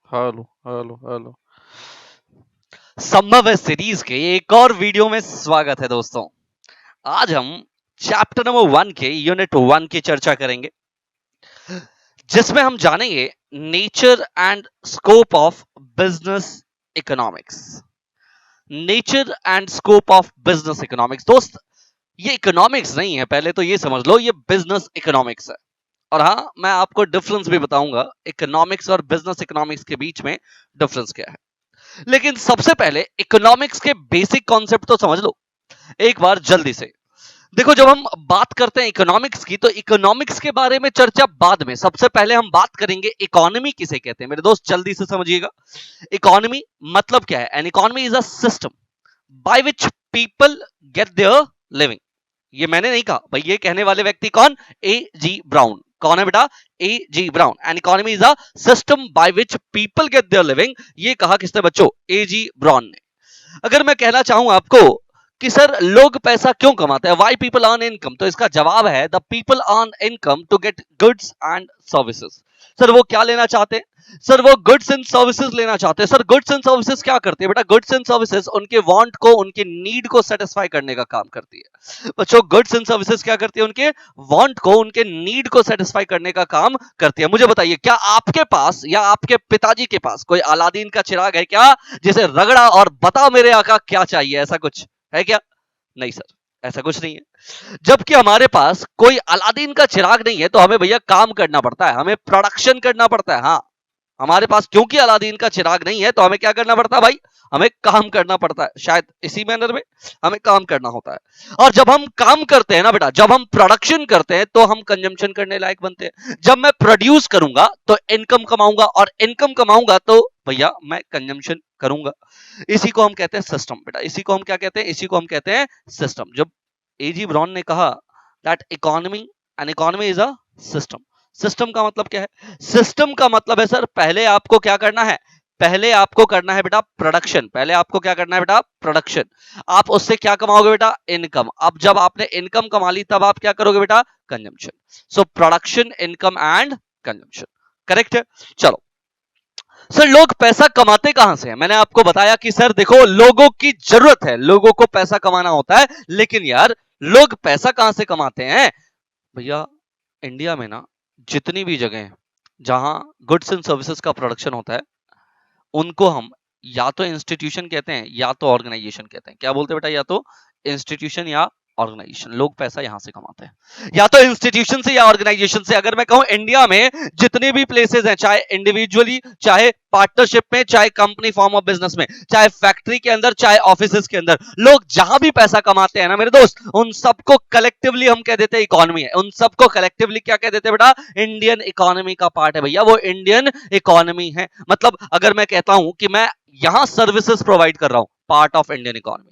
Hello hello hello. संभव है series के एक और वीडियो में स्वागत है दोस्तों। आज हम चैप्टर नंबर 1 के यूनिट 1 की चर्चा करेंगे, जिसमें हम जानेंगे nature and scope of business economics. Nature and scope of business economics दोस्त, ये इकोनॉमिक्स नहीं है, पहले तो ये समझ लो, ये बिजनेस इकोनॉमिक्स है। और हाँ, मैं आपको डिफरेंस भी बताऊंगा इकोनॉमिक्स और बिजनेस इकोनॉमिक्स के बीच में डिफरेंस क्या है। लेकिन सबसे पहले इकोनॉमिक्स के बेसिक कॉन्सेप्ट तो समझ लो एक बार जल्दी से। देखो, जब हम बात करते हैं इकोनॉमिक्स की, तो इकोनॉमिक्स के बारे में चर्चा बाद में। सबसे पहले हम बात करेंगे इकोनॉमी किसे कहते हैं। मेरे दोस्त जल्दी से समझिएगा, इकोनॉमी मतलब क्या है। An economy is a system by which people get their living. ये मैंने नहीं कहा भाई, ये कहने वाले व्यक्ति कौन? A G Brown. कौन है बेटा? A G Brown. An economy is a system by which people get their living. ये कहा किसने बच्चों? ए जी ब्राउन ने। अगर मैं कहना चाहूं आपको कि सर लोग पैसा क्यों कमाते हैं, वाई पीपल अर्न इनकम, तो इसका जवाब है the people earn income to get goods and services. Sir वो क्या लेना चाहते हैं? सर वो गुड्स एंड सर्विसेज लेना चाहते हैं। सर गुड्स एंड सर्विसेज क्या करती है बेटा? गुड्स एंड सर्विसेज उनके वांट को, उनके नीड को सेटिस्फाई करने का काम करती है बच्चों। गुड्स एंड सर्विसेज क्या करती है? उनके वांट को, उनके नीड को सेटिस्फाई करने का काम करती है। मुझे बताइए, क्या आपके पास या आपके पिताजी के पास कोई अलादीन का चिराग है क्या, जिसे रगड़ा और बता मेरे आका क्या चाहिए, ऐसा कुछ है क्या? नहीं सर, ऐसा कुछ नहीं है। जबकि हमारे पास कोई अलादीन का चिराग नहीं है, तो हमें भैया काम करना पड़ता है, हमें प्रोडक्शन करना पड़ता है। हाँ, हमारे पास क्योंकि अलादीन का चिराग नहीं है, तो हमें क्या करना पड़ता है भाई? हमें काम करना पड़ता है। शायद इसी मैनर में हमें काम करना होता है। और जब हम काम करते हैं ना बेटा, जब हम प्रोडक्शन करते हैं, तो हम कंजम्पशन करने लायक बनते हैं। जब मैं प्रोड्यूस करूंगा तो इनकम कमाऊंगा, और इनकम कमाऊंगा तो भैया मैं कंजम्पशन करूंगा। इसी को हम कहते हैं सिस्टम बेटा। इसी को हम क्या कहते हैं? इसी को हम कहते हैं सिस्टम। जब एजी ब्राउन ने कहा that economy, N economy is a system. System का मतलब क्या है? सिस्टम का मतलब है सर, पहले आपको क्या करना है? पहले आपको करना है बेटा प्रोडक्शन। पहले आपको क्या करना है बेटा? प्रोडक्शन। आप उससे क्या कमाओगे बेटा? इनकम। अब जब आपने इनकम कमा ली, तब आप क्या करोगे बेटा? Consumption. So production, income and consumption. Correct है? चलो सर, लोग पैसा कमाते कहां से हैं? मैंने आपको बताया कि सर देखो, लोगों की जरूरत है, लोगों को पैसा कमाना होता है। लेकिन यार, लोग पैसा कहां से कमाते हैं भैया? इंडिया में ना, जितनी भी जगह हैं जहां गुड्स एंड सर्विसेज का प्रोडक्शन होता है, उनको हम या तो इंस्टीट्यूशन कहते हैं या तो ऑर्गेनाइजेशन कहते हैं। क्या बोलते हैं बेटा? या तो इंस्टीट्यूशन या ऑर्गेनाइजेशन। लोग पैसा यहां से कमाते हैं, या तो इंस्टीट्यूशन से या ऑर्गेनाइजेशन से। अगर मैं कहूं इंडिया में जितने भी प्लेसेस हैं, चाहे इंडिविजुअली, चाहे पार्टनरशिप में, चाहे कंपनी फॉर्म ऑफ बिजनेस में, चाहे फैक्ट्री के अंदर, चाहे ऑफिस के अंदर, लोग जहां भी पैसा कमाते हैं ना मेरे दोस्त, उन सबको कलेक्टिवली हम कह देते हैं इकोनॉमी है। उन सबको कलेक्टिवली क्या कह देते हैं बेटा? इंडियन इकोनॉमी का पार्ट है भैया, वो इंडियन इकोनॉमी है। मतलब अगर मैं कहता हूं कि मैं यहां सर्विसेज प्रोवाइड कर रहा हूं, part of Indian economy.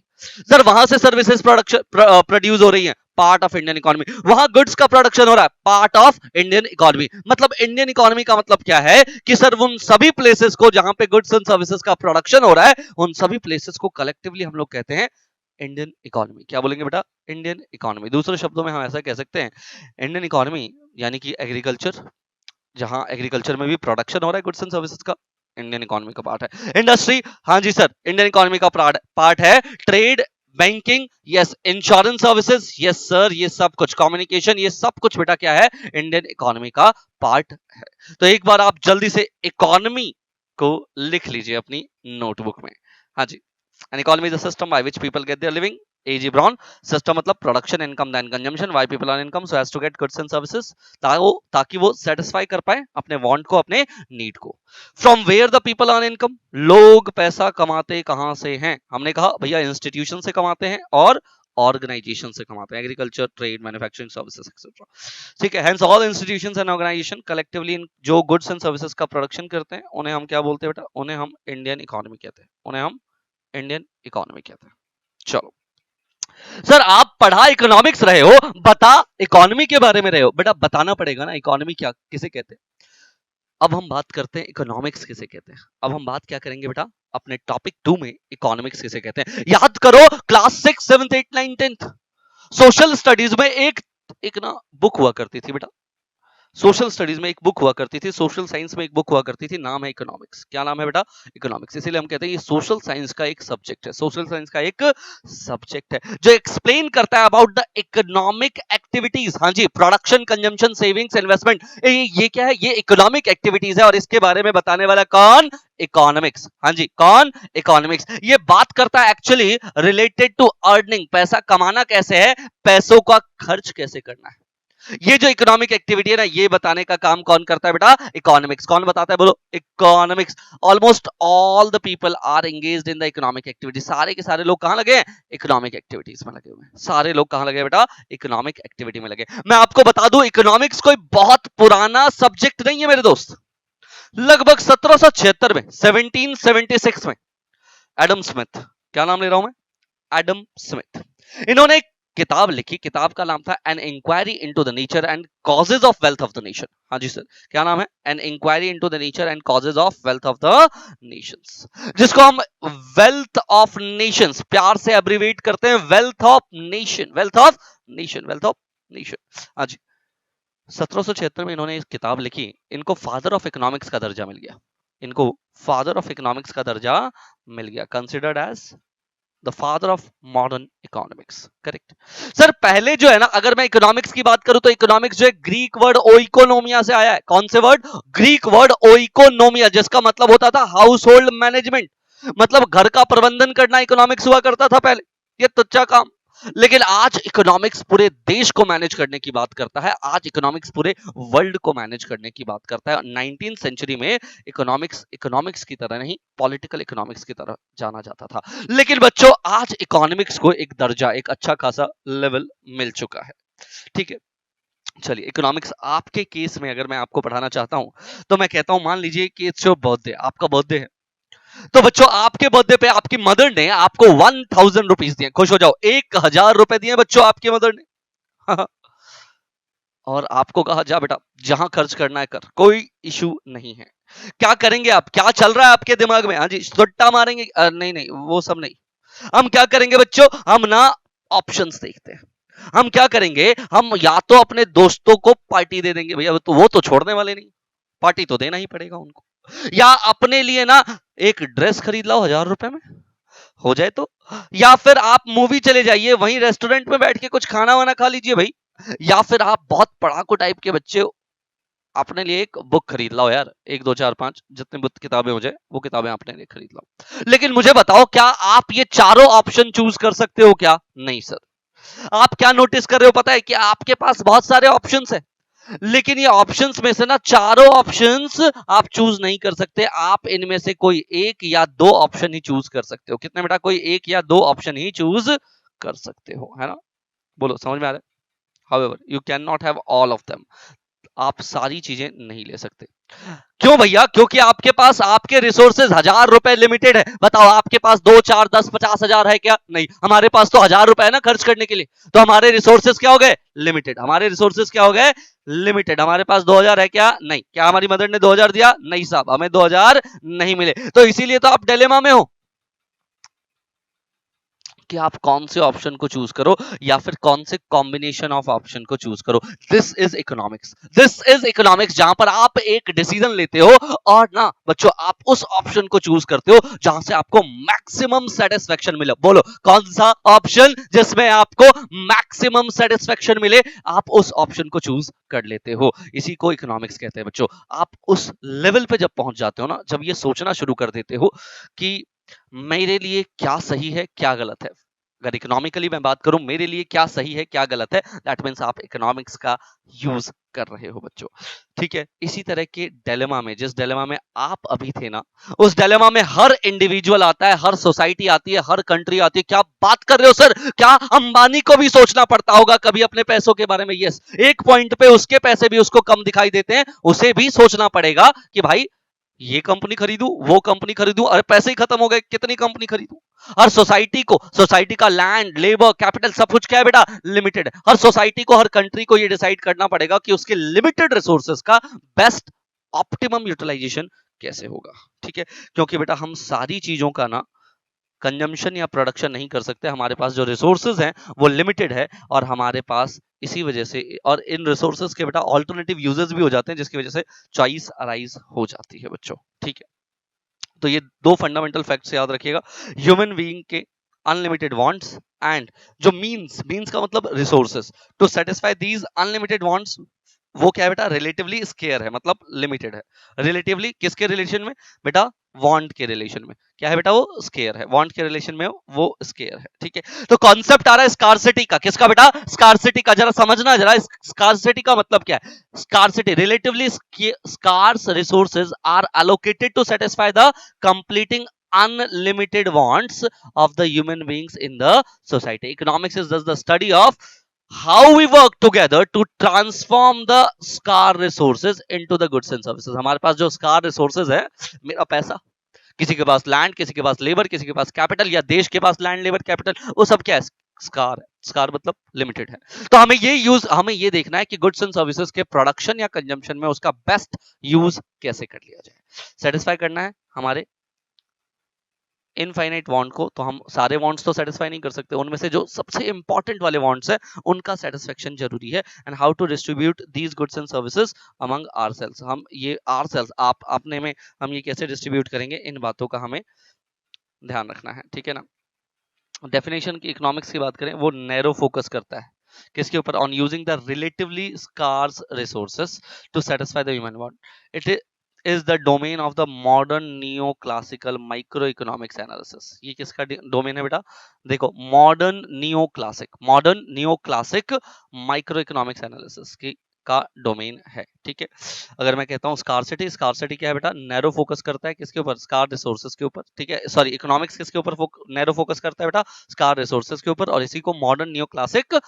Sir वहां से सर्विसेज प्रोडक्शन प्रोड्यूस हो रही है, पार्ट ऑफ इंडियन इकोनॉमी। वहां गुड्स का प्रोडक्शन हो रहा है, पार्ट ऑफ इंडियन इकोनॉमी। मतलब इंडियन इकोनॉमी का मतलब क्या है कि सर उन सभी प्लेसेस को जहां पे गुड्स एंड सर्विसेज का प्रोडक्शन हो रहा है, उन सभी प्लेसेस को कलेक्टिवली हम लोग कहते हैं इंडियन इकोनॉमी। क्या बोलेंगे बेटा? Indian economy. दूसरे शब्दों में हम ऐसा कह सकते हैं, इंडियन इकोनॉमी यानी कि एग्रीकल्चर, जहां एग्रीकल्चर में भी प्रोडक्शन हो रहा है गुड्स एंड सर्विसेज का, इंडियन इकोनॉमी का पार्ट है। इंडस्ट्री, हाँ जी सर, इंडियन इकोनॉमी का पार्ट है। Trade, banking, yes, insurance services, yes sir, ये सब कुछ, कम्युनिकेशन, ये सब कुछ बेटा क्या है? इंडियन इकोनॉमी का पार्ट है। तो एक बार आप जल्दी से इकोनॉमी को लिख लीजिए अपनी नोटबुक में। हाँ जी, an economy is a system by which people get their living. A G Brown. System मतलब production, income then consumption. Why people earn income? So as to get goods and services, ताकि वो सेटिस्फाई कर पाए अपने want को, अपने need को। From where the people earn income? लोग पैसा कमाते कहां से हैं? हमने कहा भैया इंस्टीट्यूशन से कमाते हैं और ऑर्गेनाइजेशन से कमाते हैं, agriculture, trade, manufacturing, services etcetera. ठीक है, hence all institutions and organisation collectively जो गुड्स एंड सर्विसेज का प्रोडक्शन करते हैं, उन्हें हम क्या बोलते हैं बेटा? उन्हें हम इंडियन इकोनॉमी कहते हैं। उन्हें हम इंडियन इकोनॉमी कहते हैं। चलो सर, आप पढ़ा इकोनॉमिक्स रहे हो, बता इकोनॉमी के बारे में रहे हो बेटा, बताना पड़ेगा ना इकोनॉमी क्या किसे कहते हैं। अब हम बात करते हैं इकोनॉमिक्स किसे कहते हैं। अब हम बात क्या करेंगे बेटा? अपने टॉपिक 2 में इकोनॉमिक्स किसे कहते हैं। याद करो, class 6 7th 8th 9th 10th social studies में एक एक ना बुक हुआ करती थी बेटा, सोशल स्टडीज में एक बुक हुआ करती थी, सोशल साइंस में एक बुक हुआ करती थी, नाम है इकोनॉमिक्स। क्या नाम है बेटा? इकोनॉमिक्स। इसीलिए हम कहते हैं ये सोशल साइंस का एक सब्जेक्ट है, सोशल साइंस का एक सब्जेक्ट है जो एक्सप्लेन करता है अबाउट द इकोनॉमिक एक्टिविटीज। हाँ जी, प्रोडक्शन, कंजम्पशन, सेविंग्स, इन्वेस्टमेंट, ये क्या है? ये इकोनॉमिक एक्टिविटीज है और इसके बारे में बताने वाला कौन? इकोनॉमिक्स। हाँ जी, कौन? इकोनॉमिक्स। ये बात करता है एक्चुअली रिलेटेड टू अर्निंग, पैसा कमाना कैसे है, पैसों का खर्च कैसे करना है। ये जो इकोनॉमिक एक्टिविटी है ना, ये बताने का काम कौन करता है बेटा? इकोनॉमिक्स। कौन बताता है? बोलो, economics. Almost all the people are engaged in the economic activity. सारे के सारे लोग कहां लगे हैं? इकोनॉमिक एक्टिविटीज में लगे हुए हैं। सारे लोग कहां लगे बेटा? इकोनॉमिक एक्टिविटी में लगे। मैं आपको बता दूं, इकोनॉमिक्स कोई बहुत पुराना सब्जेक्ट नहीं है मेरे दोस्त। लगभग 1776 में, 1776 में एडम स्मिथ, क्या नाम ले रहा हूं मैं? एडम स्मिथ, इन्होंने एक किताब लिखी। किताब का नाम था an inquiry into the nature and causes of wealth of the nation. हाँ जी सर, क्या नाम है? An inquiry into the nature and causes of wealth of the nations, जिसको हम वेल्थ ऑफ नेशंस प्यार से एब्रीवेट करते हैं, wealth of nation, wealth of nation, wealth of nation. हाँ जी, 1776 में इन्होंने एक किताब लिखी। इनको फादर ऑफ इकोनॉमिक्स का दर्जा मिल गया। इनको फादर ऑफ इकोनॉमिक्स का दर्जा मिल गया, considered as the father of modern economics. Correct sir. पहले जो है ना, अगर मैं इकोनॉमिक्स की बात करूं तो इकोनॉमिक्स जो है ग्रीक वर्ड ओइकोनोमिया से आया है। कौन से वर्ड? ग्रीक वर्ड ओइकोनोमिया, जिसका मतलब होता था हाउस होल्ड मैनेजमेंट, मतलब घर का प्रबंधन करना इकोनॉमिक्स हुआ करता था पहले। ये तुच्छा काम। लेकिन आज इकोनॉमिक्स पूरे देश को मैनेज करने की बात करता है। आज इकोनॉमिक्स पूरे वर्ल्ड को मैनेज करने की बात करता है। 19th सेंचुरी में इकोनॉमिक्स इकोनॉमिक्स की तरह नहीं, पॉलिटिकल इकोनॉमिक्स की तरह जाना जाता था। लेकिन बच्चों, आज इकोनॉमिक्स को एक दर्जा, एक अच्छा खासा लेवल मिल चुका है। ठीक है, चलिए इकोनॉमिक्स आपके केस में अगर मैं आपको पढ़ाना चाहता हूं तो मैं कहता हूं, मान लीजिए कि इट्स योर बर्थडे, आपका बर्थडे है। तो बच्चों, आपके बर्थडे पे आपकी मदर ने आपको 1000 रुपीज दिए। खुश हो जाओ, 1000 रुपए दिए बच्चों आपकी मदर ने। और आपको कहा, जा बेटा जहां खर्च करना है कर, कोई इशू नहीं है। क्या करेंगे आप? क्या चल रहा है आपके दिमाग में? हाँ जी, सुट्टा मारेंगे? नहीं नहीं, वो सब नहीं। हम क्या करेंगे बच्चों? हम ना ऑप्शंस देखते हैं। हम क्या करेंगे? हम या तो अपने दोस्तों को पार्टी दे देंगे, भैया तो वो तो छोड़ने वाले नहीं, पार्टी तो देना ही पड़ेगा उनको। या अपने लिए ना एक ड्रेस खरीद लाओ 1000 रुपए में, हो जाए तो। या फिर आप मूवी चले जाइए, वहीं रेस्टोरेंट में बैठ के कुछ खाना वाना खा लीजिए भाई। या फिर आप बहुत पढ़ाकू टाइप के बच्चे हो, अपने लिए एक बुक खरीद लाओ यार, 1 2 4 5 जितनी बुक किताबें हो जाए वो किताबें अपने लिए खरीद लाओ। लेकिन मुझे बताओ, क्या आप ये चारों ऑप्शन चूज कर सकते हो क्या? नहीं सर। आप क्या नोटिस कर रहे हो पता है? कि आपके पास बहुत सारे ऑप्शंस है, लेकिन ये ऑप्शंस में से ना चारों ऑप्शंस आप चूज नहीं कर सकते। आप इनमें से कोई एक या दो ऑप्शन ही चूज कर सकते हो। कितने बेटा? कोई एक या दो ऑप्शन ही चूज कर सकते हो, है ना? बोलो, समझ में आ रहा है? However, you cannot have all of them. आप सारी चीजें नहीं ले सकते। क्यों भैया? क्योंकि आपके पास आपके रिसोर्सेज 1000 रुपए लिमिटेड है। बताओ, आपके पास 2 4 10 50,000 है क्या? नहीं। हमारे पास तो 1000 रुपए है ना खर्च करने के लिए। तो हमारे रिसोर्सेज क्या हो गए? लिमिटेड। हमारे रिसोर्सेज क्या हो गए? लिमिटेड। हमारे पास 2000 है क्या? नहीं। क्या हमारी मदर ने 2000 दिया? नहीं साहब, हमें 2000 नहीं मिले। तो इसीलिए तो आप डिलेमा में हो कि आप कौन से ऑप्शन को चूज करो या फिर कौन से कॉम्बिनेशन ऑफ ऑप्शन को चूज करो। This is economics, this is economics, जहां पर आप एक डिसीजन लेते हो और ना बच्चों, आप उस ऑप्शन को चूज करते हो जहां से आपको मैक्सिमम सेटिस्फेक्शन मिले। बोलो, कौन सा ऑप्शन जिसमें आपको मैक्सिमम सेटिस्फेक्शन मिले, आप उस ऑप्शन को चूज कर लेते हो। इसी को इकोनॉमिक्स कहते हैं बच्चों। आप उस लेवल पे जब पहुंच जाते हो ना, जब ये सोचना शुरू कर देते हो कि मेरे लिए क्या सही है, क्या गलत है। अगर इकोनॉमिकली मैं बात करूं, मेरे लिए क्या सही है, क्या गलत है, दैट मीन्स आप इकोनॉमिक्स का यूज कर रहे हो बच्चों। ठीक है, इसी तरह के डिलेमा में, जिस डिलेमा में आप अभी थे ना, उस डिलेमा में हर इंडिविजुअल आता है, हर सोसाइटी आती है, हर कंट्री आती है। क्या बात कर रहे हो सर? क्या अंबानी को भी सोचना पड़ता होगा कभी अपने पैसों के बारे में? यस। एक पॉइंट पे उसके पैसे भी उसको कम दिखाई देते हैं, उसे भी सोचना पड़ेगा कि भाई ये कंपनी खरीदूं, वो कंपनी खरीदूं, अरे पैसे ही खत्म हो गए, कितनी कंपनी खरीदूं। हर सोसाइटी को, सोसाइटी का लैंड, लेबर, कैपिटल, सब कुछ क्या है बेटा? लिमिटेड। हर सोसाइटी को, हर कंट्री को ये डिसाइड करना पड़ेगा कि उसके लिमिटेड रिसोर्सेज का बेस्ट ऑप्टिमम यूटिलाइजेशन कैसे होगा। ठीक है, क्योंकि बेटा हम सारी चीजों का ना कंजम्पशन या प्रोडक्शन नहीं कर सकते, हमारे पास जो रिसोर्सेज हैं वो लिमिटेड है, और हमारे पास इसी वजह से, और इन रिसोर्सेज के बेटा ऑल्टरनेटिव यूजेस भी हो जाते हैं, जिसकी वजह से चॉइस अराइज हो जाती है बच्चों। ठीक है, तो ये दो फंडामेंटल फैक्ट्स याद रखिएगा, ह्यूमन बीइंग के अनलिमिटेड वांट्स एंड जो मींस का मतलब resources, to satisfy these unlimited wants, वो क्या है बेटा, रिलेटिवली स्केयर है, मतलब लिमिटेड है। रिलेटिवली किसके रिलेशन में बेटा, वांट के रिलेशन में। क्या है बेटा, वो स्केयर है, वांट के रिलेशन में वो स्केयर है। ठीक है, तो कॉन्सेप्ट आ रहा है स्कार्सिटी का, किसका बेटा, स्कार्सिटी का। जरा समझना, जरा स्कार्सिटी का मतलब क्या है। Scarcity, relatively scarce resources are allocated to satisfy the completing unlimited wants of the human beings in the society. Economics is thus the study of how we work together to transform the scarce resources into the goods and services. हमारे पास जो scarce resources है, मेरा पैसा, किसी के पास land, किसी के पास labour, किसी के पास कैपिटल, या देश के पास लैंड लेबर कैपिटल, वो सब क्या है, स्कार है। स्कार मतलब लिमिटेड है। तो हमें ये देखना है कि गुड्स एंड सर्विसेज के प्रोडक्शन या कंजम्पशन में उसका बेस्ट यूज कैसे कर लिया जाए। सेटिस्फाई करना है हमारे इनफाइनाइट वांट को, तो हम सारे वांट्स तो सेटिस्फाई नहीं कर सकते, उनमें से जो सबसे इंपॉर्टेंट वाले वांट्स है उनका सेटिस्फेक्शन जरूरी है। And how to distribute these goods and services among ourselves, हम ये आवरसेल्व्स आप अपने में हम ये कैसे डिस्ट्रीब्यूट करेंगे, इन बातों का हमें ध्यान रखना है। ठीक है ना। डेफिनेशन की इकोनॉमिक्स की बात करें, वो नैरो फोकस करता है किसके ऊपर, on using the relatively scarce resources to satisfy the human want. It is the domain of the modern neoclassical microeconomics analysis. ये किसका डोमेन है बेटा, देखो मॉडर्न नियोक्लासिक माइक्रोइकोनॉमिक्स एनालिसिस की का डोमेन है। ठीक है, अगर मैं कहता हूँ स्कार्सिटी क्या है बेटा, नैरो फोकस करता है किसके ऊपर, स्कार रिसोर्सेज के ऊपर। ठीक है, सॉरी इकोनॉमिक्स किसके ऊपर नैरो फोकस करता है बेटा, स्कार रिसोर्सेज के ऊपर, और इसी को मॉडर्न नियोक्लासिक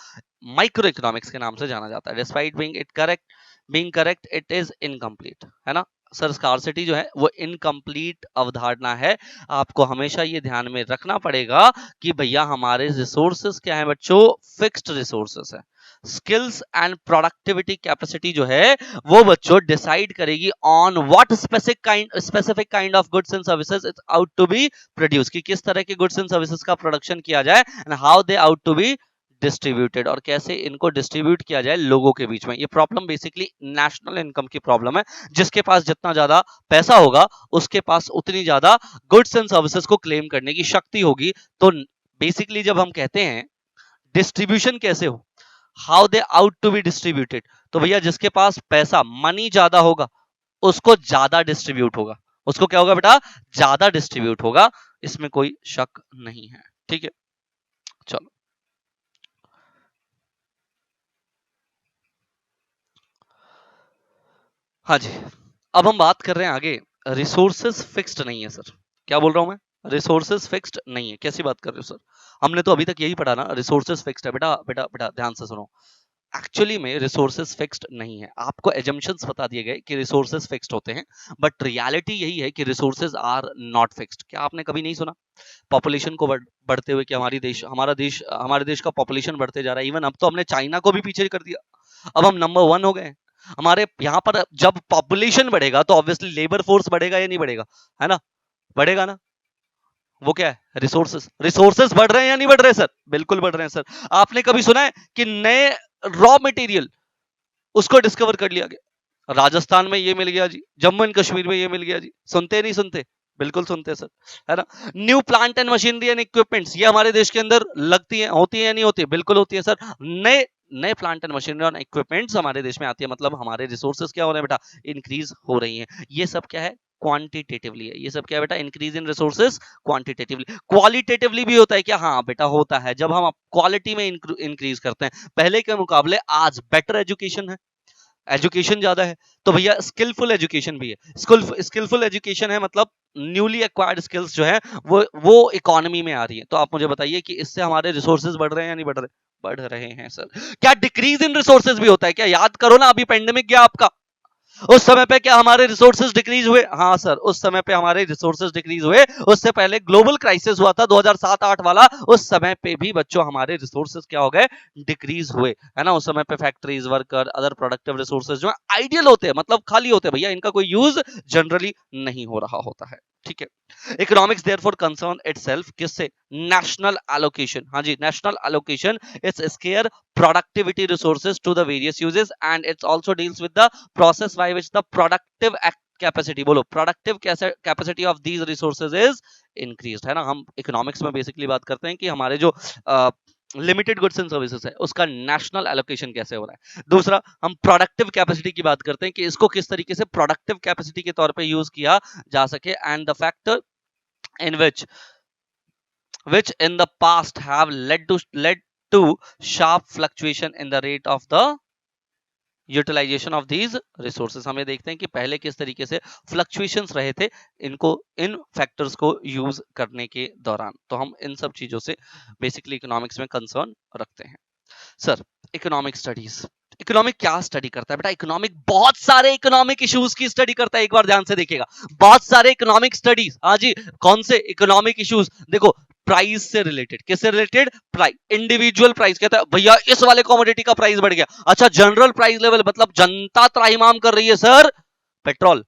माइक्रो इकोनॉमिक्स के नाम से जाना जाता है। Despite being correct it is incomplete, है ना सर। स्कार्सिटी जो है वो इनकम्प्लीट अवधारणा है। आपको हमेशा ये ध्यान में रखना पड़ेगा कि भैया हमारे रिसोर्सेस क्या है बच्चों, फिक्स्ड रिसोर्सेस है। स्किल्स एंड प्रोडक्टिविटी कैपेसिटी जो है वो बच्चों डिसाइड करेगी on what specific kind of goods and services it's out to be produce, कि किस तरह के गुड्स एंड सर्विसेज का प्रोडक्शन किया जाए, and how they out to be distributed, और कैसे इनको डिस्ट्रीब्यूट किया जाए लोगों के बीच में। ये प्रॉब्लम बेसिकली नेशनल इनकम की प्रॉब्लम है। जिसके पास जितना ज्यादा पैसा होगा उसके पास उतनी ज्यादा गुड्स एंड सर्विसेज को क्लेम करने की शक्ति होगी। तो बेसिकली जब हम कहते हैं डिस्ट्रीब्यूशन कैसे हो, how they out to be distributed, तो भैया जिसके पास पैसा मनी ज्यादा होगा उसको ज्यादा डिस्ट्रीब्यूट होगा, उसको क्या होगा बेटा, ज्यादा डिस्ट्रीब्यूट होगा, इसमें कोई शक नहीं है। ठीक है, चलो हाँ जी, अब हम बात कर रहे हैं आगे। रिसोर्सेस फिक्स्ड नहीं है सर, क्या बोल रहा हूं मैं, रिसोर्सेस फिक्स्ड नहीं है। कैसी बात कर रहे हो सर, हमने तो अभी तक यही पढ़ा ना, रिसोर्सेस फिक्स्ड है। बेटा बेटा बेटा ध्यान से सुनो, एक्चुअली में रिसोर्सेस फिक्स्ड नहीं है। आपको एजम्पशंस बता दिए गए कि रिसोर्सेस फिक्स्ड होते हैं, बट रियलिटी यही है कि रिसोर्सेस आर नॉट फिक्स्ड। क्या आपने कभी नहीं सुना पॉपुलेशन को बढ़ते हुए कि हमारे देश का पॉपुलेशन बढ़ते जा रहा है, इवन अब तो हमने चाइना को भी पीछे कर दिया, अब हम नंबर 1 हो गए हैं। हमारे यहाँ पर जब पॉपुलेशन बढ़ेगा तो ऑब्वियसली लेबर फोर्स बढ़ेगा या नहीं बढ़ेगा, है ना, बढ़ेगा ना। वो क्या है, रिसोर्सेस बढ़ रहे हैं या नहीं बढ़ रहे सर, बिल्कुल बढ़ रहे हैं सर। आपने कभी सुना है कि नए रॉ मटेरियल उसको डिस्कवर कर लिया गया, राजस्थान में ये मिल गया जी, जम्मू एंड कश्मीर में ये मिल गया जी, सुनते नहीं सुनते, बिल्कुल सुनते हैं सर, है ना। New plant and machinery and equipments ये हमारे देश के अंदर लगती हैं, होती है या नहीं होती, बिल्कुल होती है सर। नए नए प्लांट एंड मशीनरी और इक्विपमेंट्स हमारे देश में आती है, मतलब हमारे रिसोर्सेज क्या हो रहे हैं बेटा, इंक्रीज हो रही हैं। ये सब क्या है, क्वांटिटेटिवली है। ये सब क्या है बेटा, increase in resources quantitatively. Qualitatively भी होता है क्या, हाँ बेटा होता है, जब हम क्वालिटी में इंक्रीज करते हैं। पहले के मुकाबले आज बेटर एजुकेशन है, एजुकेशन ज्यादा है, तो भैया स्किलफुल एजुकेशन भी है। स्किलफुल एजुकेशन है मतलब न्यूली एक्वायर्ड स्किल्स जो है वो इकोनॉमी में आ रही है। तो आप मुझे बताइए कि इससे हमारे रिसोर्सेज बढ़ रहे हैं या नहीं बढ़ रहे, बढ़ रहे हैं सर। क्या डिक्रीज इन रिसोर्सेज भी होता है क्या, याद करो ना, अभी पेंडेमिक गया आपका, उस समय पे क्या हमारे रिसोर्सेज डिक्रीज हुए, हाँ सर उस समय पे हमारे रिसोर्सेज डिक्रीज हुए। उससे पहले ग्लोबल क्राइसिस हुआ था 2007-8 वाला, उस समय पे भी बच्चों हमारे रिसोर्सेज क्या हो गए, डिक्रीज हुए, है ना। उस समय पे factories, worker, other productive resources जो है आइडियल होते हैं, मतलब खाली होते हैं भैया, इनका कोई यूज जनरली नहीं हो रहा होता है। ठीक है, इकोनॉमिक्स देयरफॉर कंसर्न इटसेल्फ किससे? National allocation. हाँ जी, national allocation it's scarce productivity resources to the various uses and it's also deals with the process by which the productive capacity, बोलो productive capacity of these resources is increased, है ना। हम economics में basically बात करते हैं कि हमारे जो लिमिटेड गुड्स एंड सर्विसेज है उसका नेशनल एलोकेशन कैसे हो रहा है। दूसरा, हम प्रोडक्टिव कैपेसिटी की बात करते हैं कि इसको किस तरीके से प्रोडक्टिव कैपेसिटी के तौर पे यूज किया जा सके, and the factor in which in the past have led to sharp fluctuation in the rate of the utilisation of these resources. हम ये देखते हैं कि पहले किस तरीके से फ्लक्चुएशंस रहे थे इनको, इन फैक्टर्स को यूज करने के दौरान। तो हम इन सब चीजों से बेसिकली इकोनॉमिक्स में कंसर्न रखते हैं। सर, इकोनॉमिक स्टडीज, इकोनॉमिक क्या स्टडी करता है बेटा? इकोनॉमिक बहुत सारे इकोनॉमिक इश्यूज की स्टडी करता है। एक बार ध्यान से देखिएगा, बहुत सारे इकोनॉमिक स्टडीज। हाँ जी, कौन से इकोनॉमिक इश्यूज? देखो, प्राइस से रिलेटेड, किससे रिलेटेड? Price, individual price. कहता है भैया इस वाले कमोडिटी का प्राइस बढ़ गया। अच्छा, जनरल प्राइस लेवल, मतलब जनता त्राहिमाम कर रही है सर, पेट्रोल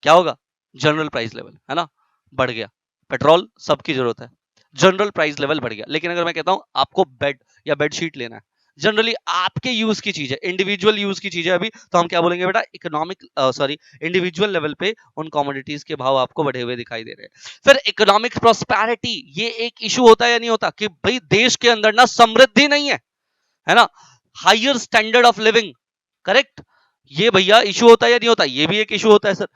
क्या होगा? जनरल प्राइस लेवल, है ना, बढ़ गया। पेट्रोल सबकी जरूरत है, जनरल प्राइस लेवल बढ़ गया। लेकिन अगर मैं कहता हूं आपको बेड या बेडशीट लेना है, जनरली आपके यूज की चीज है, इंडिविजुअल यूज की चीज है अभी, तो हम क्या बोलेंगे बेटा? इकोनॉमिक सॉरी इंडिविजुअल लेवल पे उन कमोडिटीज के भाव आपको बढ़े हुए दिखाई दे रहे हैं। फिर इकोनॉमिक प्रोस्पेरिटी, ये एक इशू होता है या नहीं होता कि भाई देश के अंदर ना समृद्धि नहीं है ना, higher standard of living, correct, ये भैया इशू होता है या नहीं होता? ये भी एक इशू होता है sir.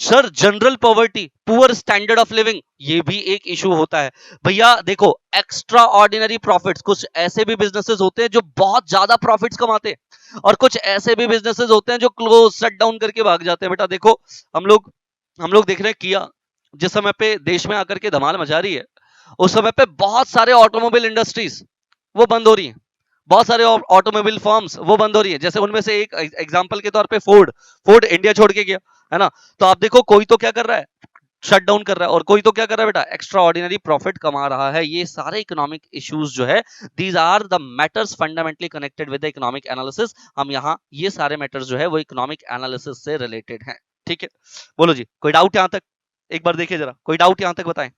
General poverty, poor standard of living, ये भी एक इशू होता है। भैया देखो, एक्स्ट्रा ऑर्डिनरी प्रॉफिट्स, कुछ ऐसे भी बिजनेसेस होते हैं जो बहुत ज्यादा प्रॉफिट्स कमाते हैं, और कुछ ऐसे भी बिजनेसेस होते हैं जो क्लोज शट डाउन करके भाग जाते हैं। बेटा देखो, हम लोग देख रहे हैं किया जिस समय पे देश में आकर के धमाल मचा रही है, उस समय पे बहुत सारे ऑटोमोबाइल इंडस्ट्रीज वो बंद हो रही हैं, बहुत सारे ऑटोमोबाइल फर्म्स वो बंद हो रही है। जैसे उनमें से एक एग्जांपल के तौर पे फोर्ड इंडिया छोड़ के गया, है ना। तो आप देखो, कोई तो क्या कर रहा है? शट डाउन कर रहा है, और कोई तो क्या कर रहा है बेटा? एक्स्ट्रा ऑर्डिनरी प्रॉफिट कमा रहा है। ये सारे इकोनॉमिक इश्यूज जो है, these are the matters fundamentally connected with the economic analysis. हम यहाँ ये सारे मैटर्स जो है वो इकोनॉमिक एनालिसिस से रिलेटेड हैं, ठीक है। बोलो जी, कोई डाउट यहां तक? एक बार देखिए जरा, कोई डाउट यहां तक बताएं।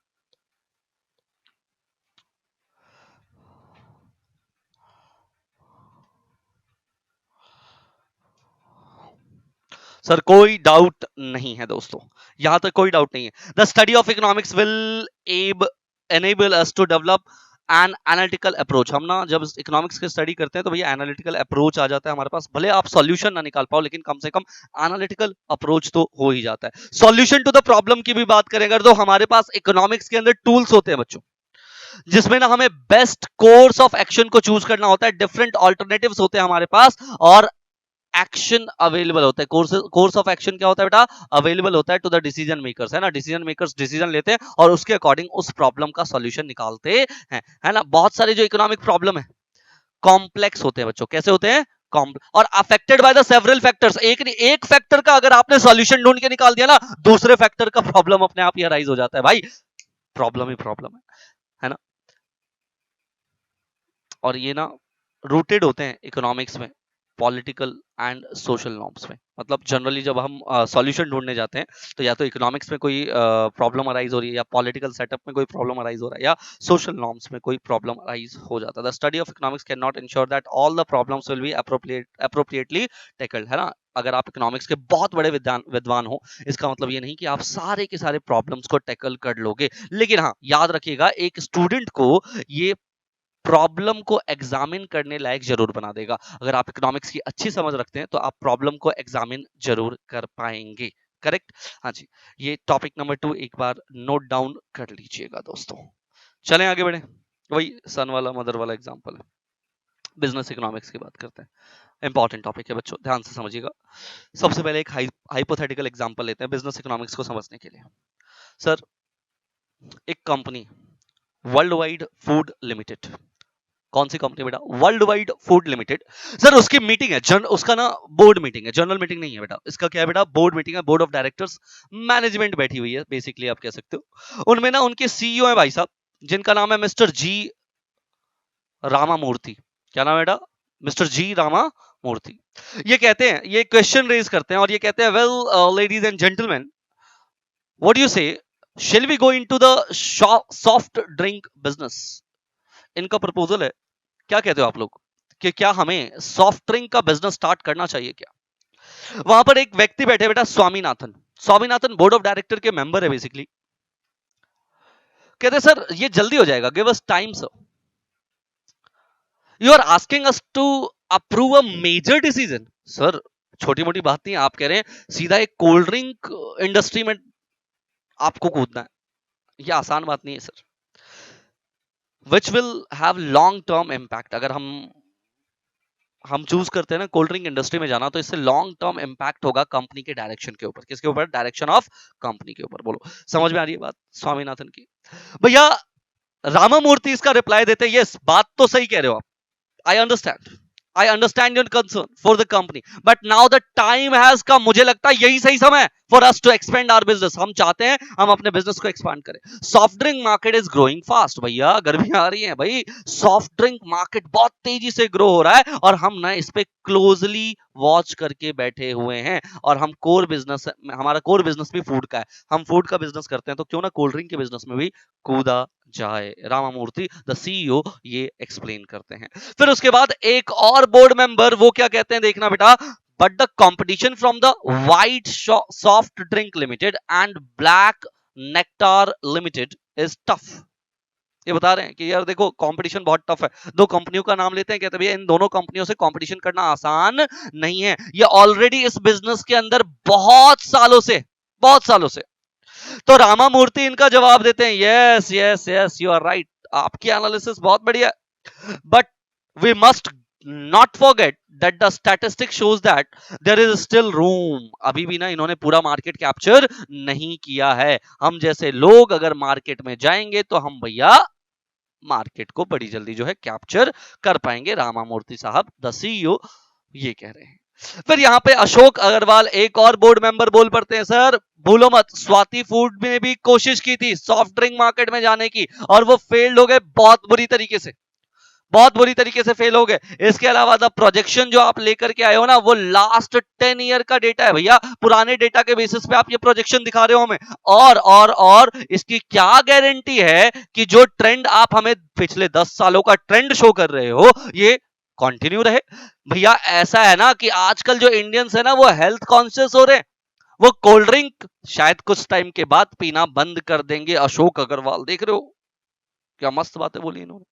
सर कोई डाउट नहीं है दोस्तों, यहां तक कोई डाउट नहीं है। The study of economics will enable us to develop an analytical approach. हम ना जब इकोनॉमिक्स की स्टडी करते हैं तो भैया एनालिटिकल अप्रोच आ जाता है हमारे पास। भले आप सॉल्यूशन ना निकाल पाओ, लेकिन कम से कम एनालिटिकल अप्रोच तो हो ही जाता है। सॉल्यूशन टू द प्रॉब्लम की भी बात करें अगर, तो हमारे पास इकोनॉमिक्स के अंदर टूल्स होते हैं बच्चों, जिसमें ना हमें बेस्ट कोर्स ऑफ एक्शन को चूज करना होता है। डिफरेंट ऑल्टरनेटिव्स होते हैं हमारे पास, और एक्शन अवेलेबल होता है। कोर्स ऑफ एक्शन क्या होता है बेटा? अवेलेबल होता है टू द डिसीजन मेकर्स, है ना। डिसीजन मेकर्स डिसीजन लेते हैं और उसके अकॉर्डिंग उस प्रॉब्लम का सॉल्यूशन निकालते हैं, है ना। बहुत सारे जो इकोनॉमिक प्रॉब्लम है कॉम्प्लेक्स होते हैं बच्चों। कैसे होते हैं? और affected by the several factors. एक फैक्टर का अगर आपने सॉल्यूशन ढूंढ के निकाल दिया ना, दूसरे फैक्टर का प्रॉब्लम अपने आप ही अराइज हो जाता है भाई। प्रॉब्लम ही प्रॉब्लम है ना। और ये ना रूटेड होते हैं इकोनॉमिक्स में पॉलिटिकल एंड सोशल नॉर्म्स में। मतलब जनरली जब हम सॉल्यूशन ढूंढने जाते हैं, तो या तो इकोनॉमिक्स में कोई प्रॉब्लम अराइज हो रही है, या पॉलिटिकल सेटअप में कोई प्रॉब्लम अराइज हो रहा है, या सोशल नॉर्म्स में कोई प्रॉब्लम अराइज हो जाता है। The study of economics can not ensure that all the problems will be appropriately tackled, है ना। अगर आप इकोनॉमिक्स के बहुत बड़े विद्वान हो, इसका मतलब ये नहीं कि आप सारे के सारे प्रॉब्लम्स को टैकल कर लोगे। लेकिन हाँ, याद रखिएगा, एक स्टूडेंट को ये प्रॉब्लम को एग्जामिन करने लायक जरूर बना देगा। अगर आप इकोनॉमिक्स की अच्छी समझ रखते हैं तो आप प्रॉब्लम को एग्जामिन जरूर कर पाएंगे, करेक्ट। हाँ जी, ये टॉपिक नंबर 2 एक बार नोट डाउन कर लीजिएगा दोस्तों। चलें आगे बढ़े। वही सन वाला मदर वाला एग्जांपल है। बिजनेस इकोनॉमिक्स की बात करते हैं। इंपॉर्टेंट टॉपिक है बच्चों, ध्यान से समझिएगा। सबसे पहले एक हाइपोथेटिकल एग्जांपल लेते हैं बिजनेस इकोनॉमिक्स को समझने के लिए। सर, एक company world wide food limited, कौन सी कंपनी बेटा? World wide food limited. Sir उसकी मीटिंग है, उसका ना बोर्ड मीटिंग है, जनरल मीटिंग नहीं है बेटा। इसका क्या है बेटा? बोर्ड मीटिंग है, बोर्ड ऑफ डायरेक्टर्स, मैनेजमेंट बैठी हुई है, बेसिकली आप कह सकते हो। उनमें ना उनके सीईओ है भाई साहब, जिनका नाम है मिस्टर जी रामामूर्ति। क्या नाम है बेटा? मिस्टर जी रामामूर्ति। ये कहते हैं, ये क्वेश्चन रेज करते हैं और ये कहते हैं, well ladies and gentleman, what do you say shall we go into the soft drink business? इनका प्रपोजल है, क्या कहते हो आप लोग कि क्या हमें सॉफ्ट ड्रिंक का बिजनेस स्टार्ट करना चाहिए क्या? वहां पर एक व्यक्ति बैठे, बेटा Swaminathan. Swaminathan board of director के मेंबर है बेसिकली। कहते सर ये जल्दी हो जाएगा, give us time sir. You are asking us to approve a major decision. Sir छोटी मोटी बात नहीं, आप कह रहे हैं सीधा एक कोल्ड ड्रिंक इंडस्ट्री में आपको कूदना है, ये आसान बात नहीं है sir. Which will have long term impact. अगर हम चूज करते हैं ना कोल्ड ड्रिंक इंडस्ट्री में जाना, तो इससे लॉन्ग टर्म इंपैक्ट होगा कंपनी के डायरेक्शन के ऊपर। किसके ऊपर? डायरेक्शन ऑफ कंपनी के ऊपर। बोलो समझ में आ रही है बात स्वामीनाथन की? भैया रामामूर्ति इसका रिप्लाई देते, यस बात तो सही कह रहे हो आप, I understand your concern for the company, but now the time has come. मुझे लगता है यही सही समय for us to expand our business. हम चाहते हैं हम अपने बिजनेस को एक्सपांड करें। Soft drink market is growing fast. भैया गर्मी आ रही है भाई, सॉफ्ट ड्रिंक मार्केट बहुत तेजी से ग्रो हो रहा है और हम ना इस पे क्लोजली वॉच करके बैठे हुए हैं। और हम कोर बिजनेस, हमारा कोर बिजनेस भी फूड का है, हम फूड का बिजनेस करते हैं, तो क्यों ना कोल्ड ड्रिंक के बिजनेस में भी कूदा जाए। रामामूर्ति द सीईओ ये एक्सप्लेन करते हैं। फिर उसके बाद एक और बोर्ड मेंबर वो क्या कहते हैं, देखना बेटा। But the competition from the white soft drink limited and black nectar limited is tough. ये बता रहे हैं कि यार देखो कंपटीशन बहुत टफ है। दो कंपनियों का नाम लेते हैं, कहते हैं भैया इन दोनों कंपनियों से कंपटीशन करना आसान नहीं है, ये ऑलरेडी इस बिजनेस के अंदर बहुत सालों से। तो रामामूर्ति इनका जवाब देते हैं, yes yes yes you are right, आपकी एनालिसिस बहुत बढ़िया है, but we must not forget that the statistic shows that there is still room. अभी भी ना इन्होंने पूरा मार्केट कैप्चर नहीं किया है। हम जैसे लोग अगर मार्केट में जाएंगे तो हम भैया मार्केट को बड़ी जल्दी जो है कैप्चर कर पाएंगे। रामामूर्ति साहब द सीईओ ये कह रहे हैं। फिर यहां पे अशोक अग्रवाल एक और बोर्ड मेंबर बोल पड़ते हैं, सर भूलो मत स्वाति फूड में भी कोशिश की थी सॉफ्ट ड्रिंक मार्केट में जाने की और वो फेल्ड हो गए बहुत बुरी तरीके से फेल हो गए। इसके अलावा द प्रोजेक्शन जो आप लेकर के आए हो ना, वो लास्ट 10 ईयर का डेटा है भैया, पुराने डेटा के बेसिस पे आप ये प्रोजेक्शन दिखा रहे हो हमें। और इसकी क्या गारंटी है कि जो ट्रेंड आप हमें पिछले 10 सालों का ट्रेंड शो कर रहे हो ये कंटिन्यू रहे? भैया ऐसा है ना कि आजकल जो इंडियंस है ना वो हेल्थ कॉन्शियस हो रहे हैं, वो कोल्ड ड्रिंक शायद कुछ टाइम के बाद पीना बंद कर देंगे। अशोक अग्रवाल देख रहे हो क्या मस्त बातें बोली इन्होंने।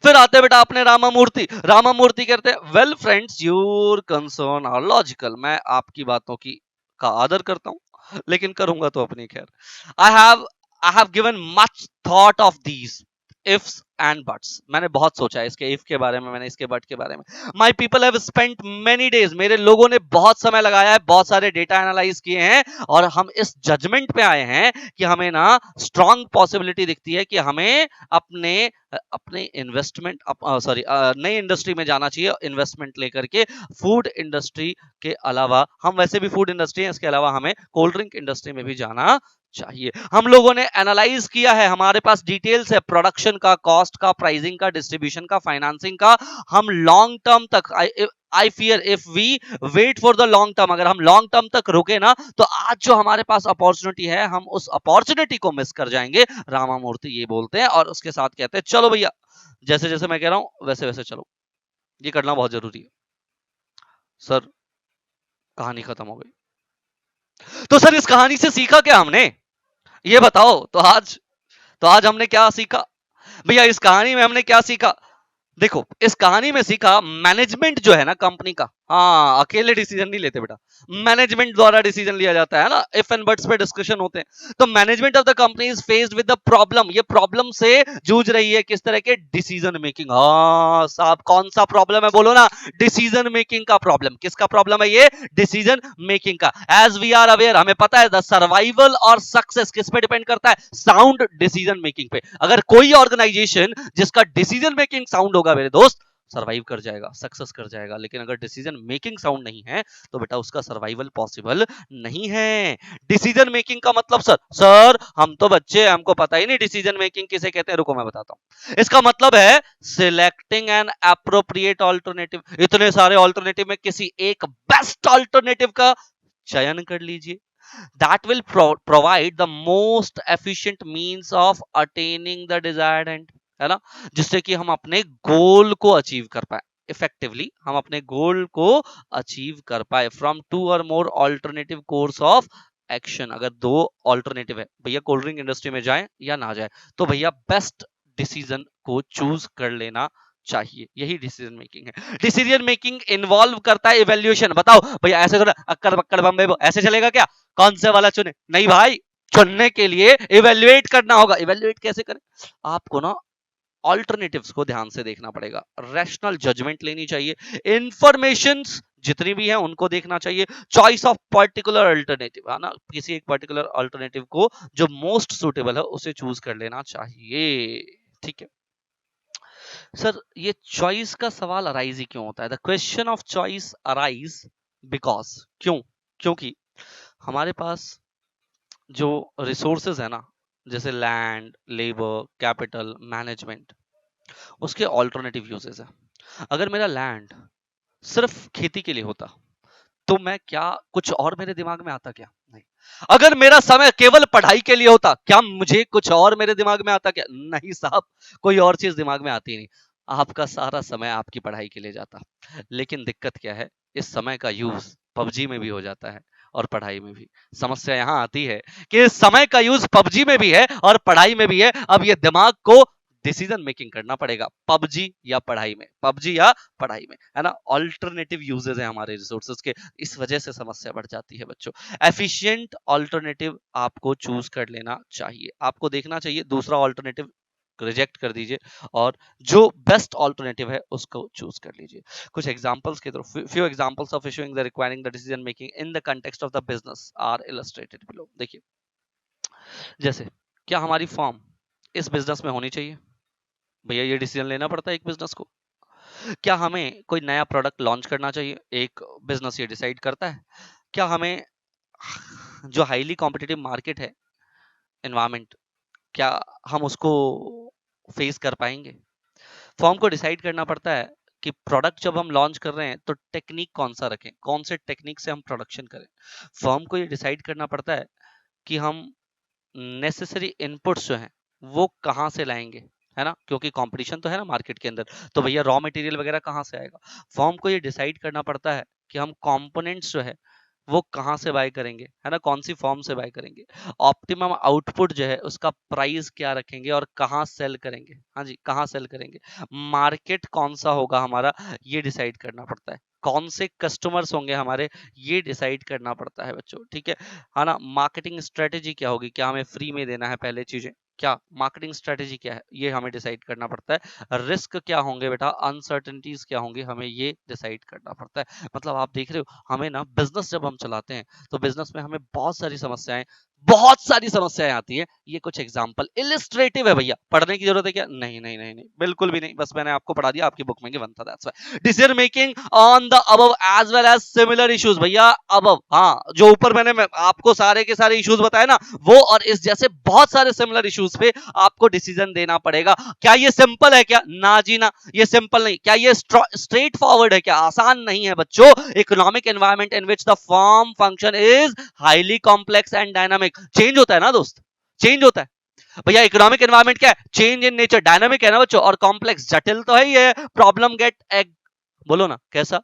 फिर आते बेटा अपने रामामूर्ति कहते हैं, well friends your concern are logical. मैं आपकी बातों की का आदर करता हूं लेकिन करूंगा तो अपनी खैर। I have given much thought of these ifs and buts. मैंने बहुत सोचा है इसके इफ के बारे में, मैंने इसके बट के बारे में। My people have spent many days, मेरे लोगों ने बहुत समय लगाया है, बहुत सारे डेटा एनालाइज किए हैं और हम इस जजमेंट पे आए हैं कि हमें ना स्ट्रॉन्ग पॉसिबिलिटी दिखती है कि हमें अपने अपने इन्वेस्टमेंट सॉरी नई इंडस्ट्री में जाना चाहिए इन्वेस्टमेंट लेकर के। फूड इंडस्ट्री के अलावा, हम वैसे भी फूड इंडस्ट्री है, इसके अलावा हमें कोल्ड ड्रिंक इंडस्ट्री में भी जाना चाहिए। हम लोगों ने एनालाइज किया है, हमारे पास डिटेल्स है प्रोडक्शन का, कॉस्ट का, प्राइसिंग का, डिस्ट्रीब्यूशन का, फाइनेंसिंग का। हम लॉन्ग टर्म तक I fear if we wait for the long term, अगर हम लॉन्ग टर्म तक रुके ना तो आज जो हमारे पास अपॉर्चुनिटी है हम उस अपॉर्चुनिटी को मिस कर जाएंगे। रामामूर्ति ये बोलते हैं और उसके साथ कहते हैं चलो भैया जैसे जैसे मैं कह रहा हूं वैसे वैसे चलो, ये करना बहुत जरूरी है। सर कहानी खत्म हो गई। तो सर इस कहानी से सीखा क्या हमने, ये बताओ। तो आज हमने क्या सीखा भैया? इस कहानी में हमने क्या सीखा? देखो इस कहानी में सीखा मैनेजमेंट जो है ना कंपनी का, हाँ अकेले डिसीजन नहीं लेते बेटा, मैनेजमेंट द्वारा डिसीजन लिया जाता है ना, इफ एंड बट्स पे डिस्कशन होते हैं। तो management of the company is faced with the problem, ये प्रॉब्लम से जूझ रही है, किस तरह के? Decision making. हाँ साहब कौन सा प्रॉब्लम है बोलो ना? डिसीजन मेकिंग का प्रॉब्लम। किसका प्रॉब्लम है ये? डिसीजन मेकिंग का। एज वी आर अवेयर, हमें पता है द सर्वाइवल और सक्सेस किस पे डिपेंड करता है? साउंड डिसीजन मेकिंग पे। अगर कोई ऑर्गेनाइजेशन जिसका डिसीजन मेकिंग साउंड होगा मेरे दोस्त, सर्वाइव कर जाएगा, सक्सेस कर जाएगा। लेकिन अगर डिसीजन मेकिंग साउंड नहीं है तो बेटा उसका सर्वाइवल पॉसिबल नहीं है। डिसीजन मेकिंग का मतलब सर हम तो बच्चे, हमको पता ही नहीं डिसीजन मेकिंग किसे कहते हैं। रुको मैं बताता हूं। इसका मतलब है सिलेक्टिंग एन एप्रोप्रिएट ऑल्टरनेटिव। इतने सारे ऑल्टरनेटिव में किसी एक बेस्ट ऑल्टरनेटिव का चयन कर लीजिए। That will provide the most efficient means of attaining the desired and, है ना, जिससे कि हम अपने गोल को अचीव कर पाए इफेक्टिवली, हम अपने गोल को अचीव कर पाए फ्रॉम टू और मोर ऑल्टरनेटिव कोर्स ऑफ एक्शन। अगर दो ऑल्टरनेटिव है भैया, कोल्ड ड्रिंक इंडस्ट्री में जाए या ना जाए, तो भैया बेस्ट डिसीजन को चूज कर लेना चाहिए। यही डिसीजन मेकिंग है। डिसीजन मेकिंग इन्वॉल्व करता है इवैल्यूएशन। बताओ भैया ऐसे थोड़ा अक्कड़ बक्कड़ बम्बे ऐसे चलेगा क्या? कौन से वाला चुने? नहीं भाई, चुनने के लिए इवैल्यूएट करना होगा। इवैल्यूएट कैसे करें? आपको ना ऑल्टरनेटिव्स को ध्यान से देखना पड़ेगा, रैशनल जजमेंट लेनी चाहिए, इंफॉर्मेशंस जितनी भी है उनको देखना चाहिए, चॉइस ऑफ पर्टिकुलर अल्टरनेटिव, है ना, किसी एक पर्टिकुलर अल्टरनेटिव को जो मोस्ट सुटेबल है उसे चूज कर लेना चाहिए। ठीक है सर, ये चॉइस का सवाल अराइज ही क्यों होता है? The question of choice arise because, क्यों? क्योंकि हमारे पास जो रिसोर्सेज है ना, जैसे लैंड, लेबर, कैपिटल, मैनेजमेंट, उसके ऑल्टरनेटिव यूजेस है। अगर मेरा लैंड सिर्फ खेती के लिए होता तो मैं क्या, कुछ और मेरे दिमाग में आता क्या? नहीं। अगर मेरा समय केवल पढ़ाई के लिए होता, क्या मुझे कुछ और मेरे दिमाग में आता क्या? नहीं साहब, कोई और चीज दिमाग में आती नहीं। आपका सारा समय आपकी पढ़ाई के लिए जाता। लेकिन दिक्कत क्या है, इस समय का यूज पबजी में भी हो जाता है और पढ़ाई में भी। समस्या यहां आती है कि इस समय का यूज पबजी में भी है और पढ़ाई में भी है। अब ये दिमाग को डिसीजन मेकिंग करना पड़ेगा, पबजी या पढ़ाई में, पबजी या पढ़ाई में, है ना। ऑल्टरनेटिव यूजेस है हमारे रिसोर्सेज के, इस वजह से समस्या बढ़ जाती है बच्चों। एफिशिएंट ऑल्टरनेटिव आपको चूज कर लेना चाहिए, आपको देखना चाहिए दूसरा ऑल्टरनेटिव रिजेक्ट कर दीजिए और जो बेस्ट ऑल्टरनेटिव है उसको चूज कर लीजिए। कुछ एग्जांपल्स के through, few examples of issuing the requiring the decision making in the context of the business are illustrated below. देखिए, जैसे क्या हमारी फॉर्म इस बिजनेस में होनी चाहिए? भैया ये डिसीजन लेना पड़ता है एक बिजनेस को। क्या हमें कोई नया प्रोडक्ट लॉन्च करना चाहिए? एक बिजनेस ये डिसाइड करता है। क्या हमें जो हाईली कॉम्पिटिटिव मार्केट है, एनवायरमेंट, क्या हम उसको फेस कर पाएंगे? फॉर्म को डिसाइड करना पड़ता है कि प्रोडक्ट जब हम लॉन्च कर रहे हैं तो टेक्निक कौन सा रखें, कौन से टेक्निक से हम प्रोडक्शन करें। फॉर्म को ये डिसाइड करना पड़ता है कि हम नेसेसरी इनपुट्स जो हैं वो कहाँ से लाएंगे, है ना, क्योंकि कंपटीशन तो है ना मार्केट के अंदर। तो भैया रॉ मटेरियल वगैरह कहाँ से आएगा? फॉर्म को ये डिसाइड करना पड़ता है कि हम कंपोनेंट्स जो है वो कहाँ से बाय करेंगे, है ना, कौन सी फॉर्म से बाय करेंगे। ऑप्टिमम आउटपुट जो है उसका प्राइस क्या रखेंगे और कहाँ सेल करेंगे, हाँ जी, कहाँ सेल करेंगे। मार्केट कौन सा होगा हमारा, ये डिसाइड करना पड़ता है। कौन से कस्टमर्स होंगे हमारे, ये डिसाइड करना पड़ता है बच्चों। ठीक है ना। मार्केटिंग स्ट्रेटेजी क्या होगी, क्या हमें फ्री में देना है पहले चीजें, क्या मार्केटिंग स्ट्रेटेजी क्या है, ये हमें डिसाइड करना पड़ता है। रिस्क क्या होंगे बेटा, अनसर्टेनिटीज क्या होंगी, हमें ये डिसाइड करना पड़ता है। मतलब आप देख रहे हो, हमें ना बिजनेस जब हम चलाते हैं तो बिजनेस में हमें बहुत सारी समस्याएं आती हैं। ये कुछ एग्जांपल इलिस्ट्रेटिव है भैया, पढ़ने की जरूरत है क्या? नहीं नहीं नहीं नहीं, बिल्कुल भी नहीं, बस मैंने आपको पढ़ा दिया, आपकी बुक में गिवन था, that's why. Decision making on the above as well as similar issues. भैया अबव, हाँ, जो ऊपर मैंने आपको सारे के सारे इश्यूज बताए ना, वो और इस जैसे बहुत सारे सिमिलर इश्यूज पे आपको डिसीजन देना पड़ेगा। क्या ये सिंपल है क्या? ना जी ना, ये सिंपल नहीं। क्या ये स्ट्रेट फॉरवर्ड है क्या? आसान नहीं है बच्चों। Economic environment in which the form function is highly complex and dynamic. Change होता है ना दोस्त, चेंज होता है भैया। इकोनॉमिक एनवायरनमेंट क्या है? चेंज इन नेचर, डायनामिक है ना बच्चों, और कॉम्प्लेक्स, जटिल तो है ही है। प्रॉब्लम गेट बोलो ना कैसा,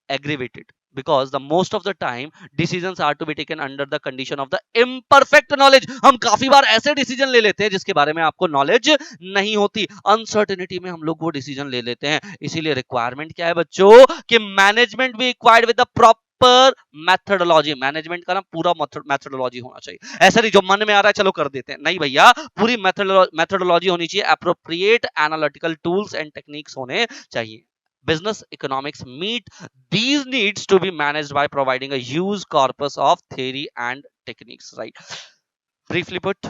aggravated, because the most of the time decisions are to be taken under the condition of the imperfect knowledge। हम काफी बार ऐसे डिसीजन ले लेते हैं जिसके बारे में आपको नॉलेज नहीं होती, अनसर्टेनिटी में हम लोग वो डिसीजन ले लेते हैं। इसीलिए रिक्वायरमेंट क्या है बच्चों, कि मैनेजमेंट भी acquired with the proper methodology. Management का ना पूरा मैथडोलॉजी होना चाहिए। ऐसा नहीं जो मन में आ रहा है चलो कर देते हैं, नहीं भैया, पूरी मैथडोलॉजी होनी चाहिए। Appropriate analytical tools and techniques होने चाहिए। Business economics meet these needs to be managed by providing a huge corpus of theory and techniques, right? Briefly put,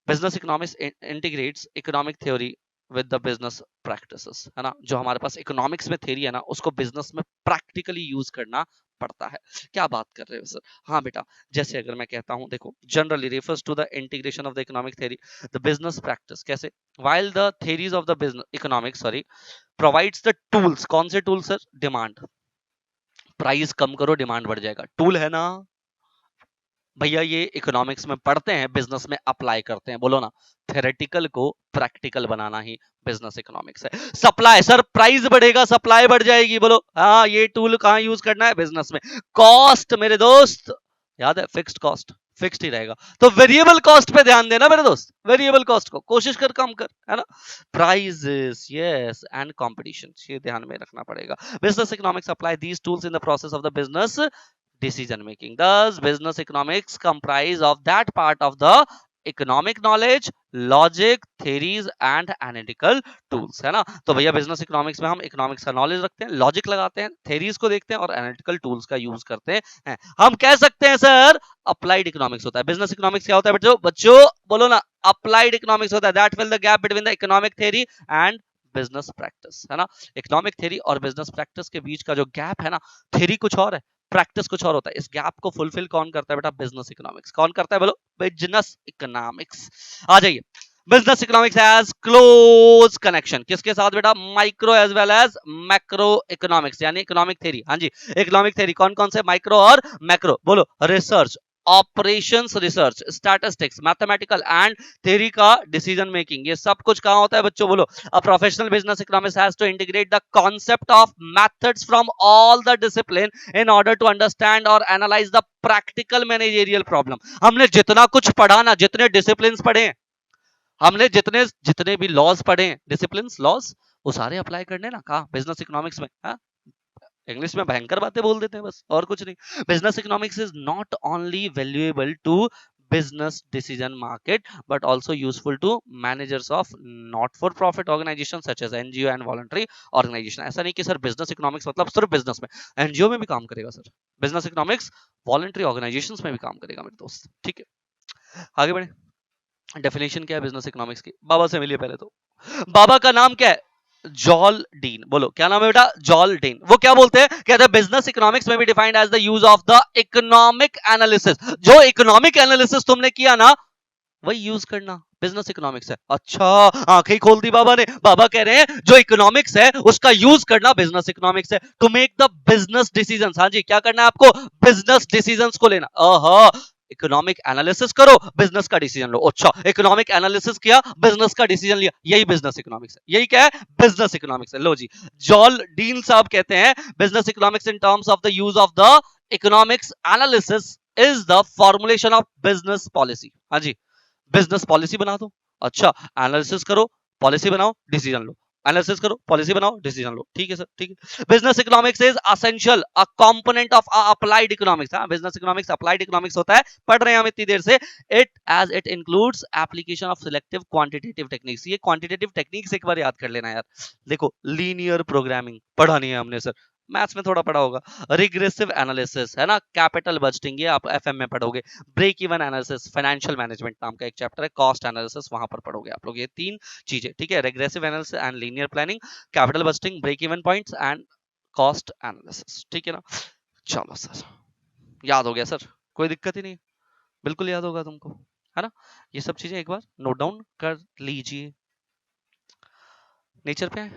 business economics integrates economic theory with the business practices, है ना। जो हमारे पास economics में theory है ना, उसको business में practically use करना पड़ता है। क्या बात कर रहे हो सर? हाँ बेटा, जैसे अगर मैं कहता हूं, देखो, generally refers to the integration of the economic theory the business practice. कैसे? while the theories of the business economics, sorry, provides the tools। कौन से टूल सर? डिमांड, प्राइस कम करो डिमांड बढ़ जाएगा, टूल है ना। भैया ये इकोनॉमिक्स में पढ़ते हैं, बिजनेस में अप्लाई करते हैं। बोलो ना, थ्योरेटिकल को प्रैक्टिकल बनाना ही बिजनेस इकोनॉमिक्स है। सप्लाई, सर प्राइस बढ़ेगा, सप्लाई बढ़ जाएगी। बोलो हाँ, ये टूल कहाँ यूज करना है? बिजनेस में। कॉस्ट मेरे दोस्त, याद है फिक्स्ड कॉस्ट फिक्स्ड ही रहेगा, तो वेरिएबल कॉस्ट पे ध्यान देना मेरे दोस्त, वेरिएबल कॉस्ट को कोशिश कर कम कर, है ना। प्राइजेस, यस, एंड कंपटीशन, ये ध्यान में रखना पड़ेगा। Business economics apply these tools in the process of the business decision making. Thus, business economics comprise of that part of the economic knowledge, logic, theories and analytical tools, है ना। तो भैया business economics में हम economics का knowledge रखते हैं, logic लगाते हैं, थेरीज को देखते हैं और एनालिटिकल टूल्स का यूज करते हैं। हम कह सकते हैं सर अप्लाइड इकोनॉमिक्स होता है। बिजनेस इकोनॉमिक्स क्या होता है बच्चों? बच्चों बोलो ना, अप्लाइड इकोनॉमिक्स होता है। That fill the gap between the economic theory and business practice, है ना। इकोनॉमिक थेरी और बिजनेस प्रैक्टिस के बीच का जो गैप है ना, थेरी कुछ और है, प्रैक्टिस कुछ और होता है। इस गैप को फुलफिल कौन करता है बेटा? Business economics. कौन करता है बोलो? Business economics. आ जाइए, business economics has close connection किसके साथ बेटा? Micro as well as macro economics, यानी इकोनॉमिक थ्योरी। हाँ जी, इकोनॉमिक थ्योरी कौन कौन से? माइक्रो और मैक्रो। बोलो, research, operations research, statistics, mathematical and theory का डिसीजन मेकिंग, ये सब कुछ कहां होता है बच्चों? बोलो, a professional business economist has to integrate the concept of methods from all the discipline in order to understand or analyze the practical managerial problem। हमने जितना कुछ पढ़ा ना, जितने डिसिप्लिन पढ़े, हमने जितने जितने भी लॉज पढ़े, डिसिप्लिन लॉज, वो सारे अप्लाई करने ना कहा बिजनेस इकोनॉमिक्स में। हाँ, इंग्लिश में भयंकर बातें बोल देते हैं बस, और कुछ नहीं। Business economics is not only valuable to business decision market but also useful to managers of not for profit organizations such as NGO and voluntary organization। ऐसा नहीं कि सर बिजनेस इकोनॉमिक्स मतलब सिर्फ बिजनेस में, एनजीओ में भी काम करेगा sir business economics, voluntary organisations में भी काम करेगा मेरे दोस्त। ठीक है, आगे बढ़े। डेफिनेशन क्या है बिजनेस इकोनॉमिक्स की? बाबा से मिलिए पहले तो। बाबा का नाम क्या है? जॉल डीन। बोलो क्या नाम है बेटा? जॉल डीन। वो क्या बोलते हैं? कहते हैं बिजनेस इकोनॉमिक्स में भी defined as the use of the economic analysis. जो इकोनॉमिक एनालिसिस तुमने किया ना, वही यूज करना बिजनेस इकोनॉमिक्स है। अच्छा, आंखें खोल दी बाबा ने। बाबा कह रहे हैं जो इकोनॉमिक्स है उसका यूज करना बिजनेस इकोनॉमिक्स है, to make the business decisions. हाँ जी, क्या करना है आपको? बिजनेस डिसीजंस को लेना। इकोनॉमिक एनालिसिस करो, बिजनेस का डिसीजन लो। अच्छा, इकोनॉमिक एनालिसिस किया, बिजनेस का डिसीजन लिया, यही बिजनेस इकोनॉमिक्स है। यही क्या है? बिजनेस इकोनॉमिक्स है। लो जी, जॉल डीन साहब कहते हैं business economics in terms of the use of the economics analysis is the formulation of business policy. हाँ जी, बिजनेस पॉलिसी बना दो। अच्छा, एनालिसिस करो, पॉलिसी बनाओ, डिसीजन लो। एनालिसिस करो, पॉलिसी बनाओ, डिसीजन लो। ठीक है सर, ठीक है। Business economics is essential a component of applied economics. हाँ, बिजनेस इकोनॉमिक्स अप्लाइड इकोनॉमिक्स होता है, पढ़ रहे हैं हम इतनी देर से। It includes application of selective quantitative techniques. ये क्वांटिटेटिव टेक्निक्स एक बार याद कर लेना यार। देखो, लीनियर प्रोग्रामिंग पढ़ा नहीं है हमने सर, मैथ्स में थोड़ा पढ़ा होगा। रिग्रेसिव एनालिसिस, है ना, कैपिटल बजटिंग, ये आप एफएम में पढ़ोगे। Break even analysis, financial management नाम का एक चैप्टर है, कॉस्ट एनालिसिस, वहां पर पढ़ोगे आप लोग ये तीन चीजें। ठीक है, regressive analysis and linear planning, capital budgeting, break even points and cost analysis. ठीक है ना। चलो सर, याद हो गया सर, कोई दिक्कत ही नहीं, बिल्कुल याद होगा तुमको, है ना। ये सब चीजें एक बार नोट डाउन कर लीजिए। नेचर पे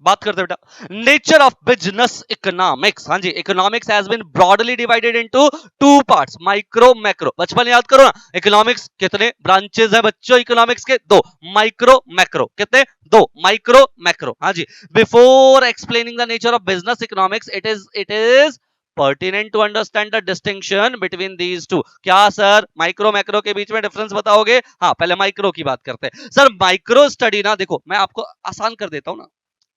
बात करते बेटा, नेचर ऑफ बिजनेस इकोनॉमिक्स। हाँ जी, economics has been broadly divided into two parts, micro macro. बचपन याद करो ना, इकोनॉमिक्स कितने ब्रांचेस है बच्चों? इकोनॉमिक्स के दो, माइक्रो मैक्रो। कितने? दो, माइक्रो मैक्रो। हाँ जी, before explaining the nature of business economics it is pertinent to understand the distinction between these two। क्या सर माइक्रो मैक्रो के बीच में डिफरेंस बताओगे? हाँ, पहले माइक्रो की बात करते हैं। सर माइक्रो स्टडी ना, देखो मैं आपको आसान कर देता हूं ना,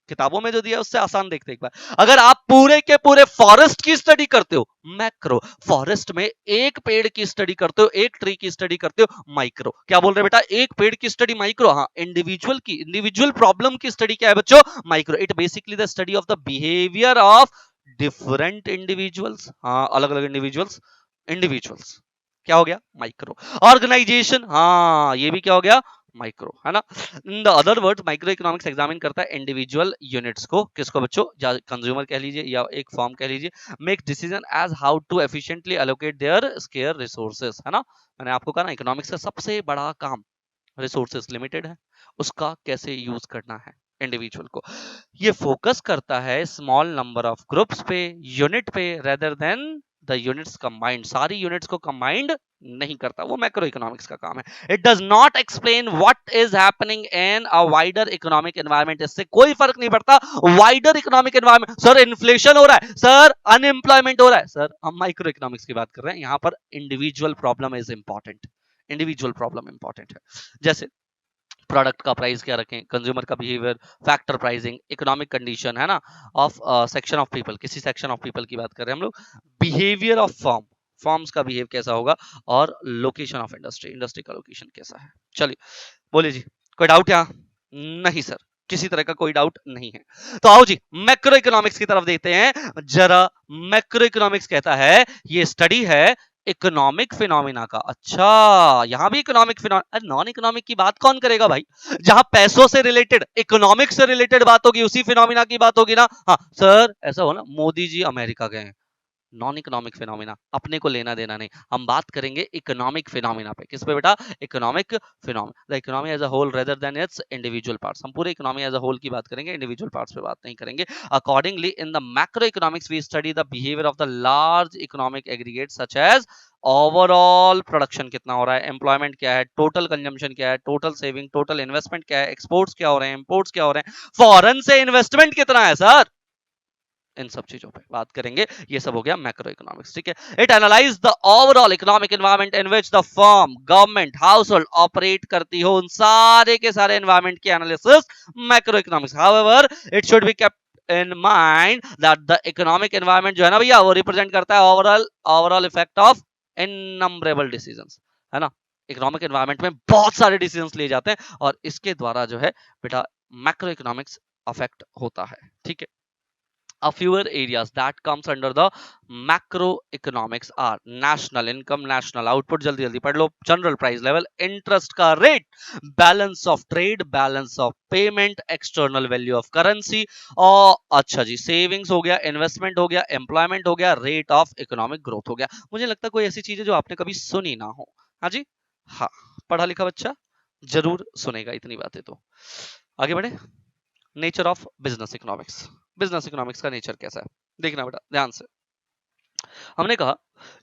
किताबों में जो दिया उससे आसान देखते एक बार। अगर आप पूरे के पूरे फॉरेस्ट की स्टडी करते हो, मैक्रो। फॉरेस्ट में एक पेड़ की स्टडी करते हो, एक ट्री की स्टडी करते हो, माइक्रो। क्या बोल रहे बेटा? एक पेड़ की स्टडी माइक्रो। हाँ, इंडिविजुअल प्रॉब्लम की स्टडी क्या है बच्चों? Micro. It basically the study of the behaviour of different individuals. हाँ, अलग अलग इंडिविजुअल्स क्या हो गया? माइक्रो। ऑर्गेनाइजेशन, हाँ ये भी क्या हो गया? माइक्रो, है ना। In the other word, micro economics examine करता है इंडिविजुअल यूनिट्स को। किसको बच्चों? कंज्यूमर कह लीजिए या एक फॉर्म कह लीजिए। Make decision as how to efficiently allocate their scare resources, है ना। मैंने आपको कहा ना, इकोनॉमिक्स का सबसे बड़ा काम, रिसोर्सेस लिमिटेड है, उसका कैसे यूज करना है इंडिविजुअल को। ये फोकस करता है स्मॉल नंबर ऑफ ग्रुप्स पे, यूनिट पे, rather than the units combined, सारी यूनिट्स को कंबाइंड नहीं करता, वो मैक्रो इकोनॉमिक्स का काम है। It does not explain what is happening in a wider economic environment, इससे कोई फर्क नहीं पड़ता wider economic environment. Sir inflation हो रहा है, सर अनएम्प्लॉयमेंट हो रहा है, सर हम माइक्रो इकोनॉमिक्स की बात कर रहे हैं, यहां पर individual problem is important, individual problem important है। जैसे प्रोडक्ट का प्राइस क्या रखें, कंज्यूमर का behaviour, factor pricing, economic condition है ना ऑफ सेक्शन ऑफ पीपल, किसी सेक्शन ऑफ पीपल की बात कर रहे हैं हम लोग, बिहेवियर ऑफ फर्म, फर्म्स का बिहेव कैसा होगा, और लोकेशन ऑफ इंडस्ट्री, इंडस्ट्री का लोकेशन कैसा है। चलिए बोलिए जी, कोई डाउट यहाँ? नहीं सर, किसी तरह का कोई डाउट नहीं है। तो आओ जी मैक्रो इकोनॉमिक्स की तरफ देखते हैं जरा। मैक्रो इकोनॉमिक्स कहता है ये स्टडी है इकोनॉमिक फिनोमिना का। अच्छा, यहां भी इकोनॉमिक फिनोमिना, नॉन इकोनॉमिक की बात कौन करेगा भाई? जहां पैसों से रिलेटेड, इकोनॉमिक से रिलेटेड बात होगी उसी फिनोमिना की बात होगी ना। हाँ सर ऐसा हो ना, मोदी जी अमेरिका गए, नॉन इकोनॉमिक फिनोमिना, अपने को लेना देना नहीं, हम बात करेंगे इकोनॉमिक फिनोमिना पे। किस पे बेटा? Economic phenomena, the economy as a whole rather than its individual parts. हम पूरे इकोनॉमी एज अ होल की बात करेंगे, इंडिविजुअल पार्ट्स पे बात नहीं करेंगे। Accordingly in the macro economics we study the behaviour of the large economic aggregate such as overall production कितना हो रहा है, एम्प्लॉयमेंट क्या है, टोटल कंजम्पशन क्या है, टोटल सेविंग, टोटल इन्वेस्टमेंट क्या है, एक्सपोर्ट्स क्या हो रहे हैं, इंपोर्ट्स क्या हो रहे हैं, फॉरेन से इन्वेस्टमेंट कितना है सर, इन सब चीजों पे बात करेंगे। ये सब हो गया मैक्रो इकोनॉमिक्स, ठीक है। It analyse the overall economic environment in which the firm, government, house hold operate करती हो, उन सारे के सारे एनवायरनमेंट की analysis macro economics. However it should be kept in mind that the economic environment जो है ना भैया, वो रिप्रेजेंट करता है ओवरऑल इफेक्ट ऑफ इननंबरेबल डिसीजंस, है ना। इकोनॉमिक एनवायरनमेंट में बहुत सारे डिसीजंस लिए जाते हैं और इसके द्वारा जो है बेटा मैक्रो इकोनॉमिक्स अफेक्ट होता है, ठीक है। A fewer areas that comes under the macroeconomics are national income, national output, जल्दी जल्दी पढ़ लो, general price level, interest का rate, balance of trade, balance of payment, external value of currency, और अच्छा जी savings हो गया, investment हो गया, employment हो गया, rate of economic growth हो गया। मुझे लगता है कोई ऐसी चीज है जो आपने कभी सुनी ना हो। हाँ जी, हाँ, पढ़ा लिखा बच्चा जरूर सुनेगा इतनी बातें तो। आगे बढ़े। Nature of business economics, business economics का नेचर कैसा है देखना बेटा ध्यान से। हमने कहा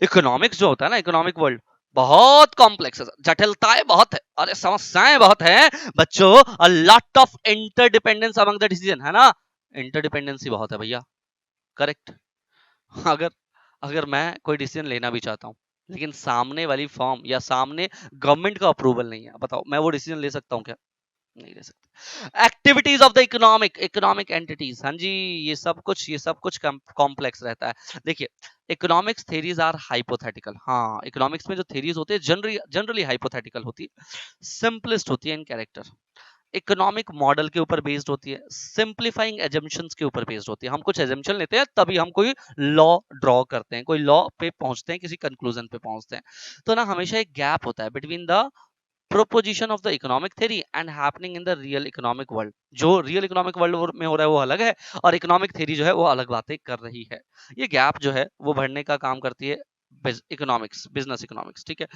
इकोनॉमिक्स जो होता है ना, इकोनॉमिक वर्ल्ड बहुत कॉम्प्लेक्स है, जटिलताएं बहुत है, अरे समस्याएं बहुत है बच्चों, a lot of interdependence among the decision, है ना। इंटरडिपेंडेंसी बहुत है भैया, करेक्ट। अगर अगर मैं कोई डिसीजन लेना भी चाहता हूँ लेकिन सामने वाली फॉर्म या सामने गवर्नमेंट का अप्रूवल नहीं है, बताओ मैं वो डिसीजन ले सकता हूँ क्या? नहीं ले सकते। Activities of the economic, economic entities, हाँ जी, ये सब कुछ कॉम्प्लेक्स रहता है। देखिए इकोनॉमिक्स थेरीज आर हाइपोथेटिकल, हाँ इकोनॉमिक्स में जो थेरीज होते हैं जनरली हाइपोथेटिकल होती है, सिंपलेस्ट होती है इन कैरेक्टर, इकोनॉमिक मॉडल के ऊपर बेस्ड होती है, सिंप्लीफाइंग एजम्पशंस के ऊपर बेस्ड होती है। हम कुछ एजम्पशन लेते हैं तभी हम कोई लॉ ड्रॉ करते हैं, कोई लॉ पे पहुंचते हैं, किसी कंक्लूजन पे पहुंचते हैं। तो ना हमेशा एक गैप होता है between the proposition of the economic theory and happening in the real economic world। जो रियल इकोनॉमिक वर्ल्ड में हो रहा है वो अलग है और इकोनॉमिक थ्योरी जो है वो अलग बातें कर रही है। ये गैप जो है वो भरने का काम करती है इकोनॉमिक्स, बिजनेस इकोनॉमिक्स, ठीक है।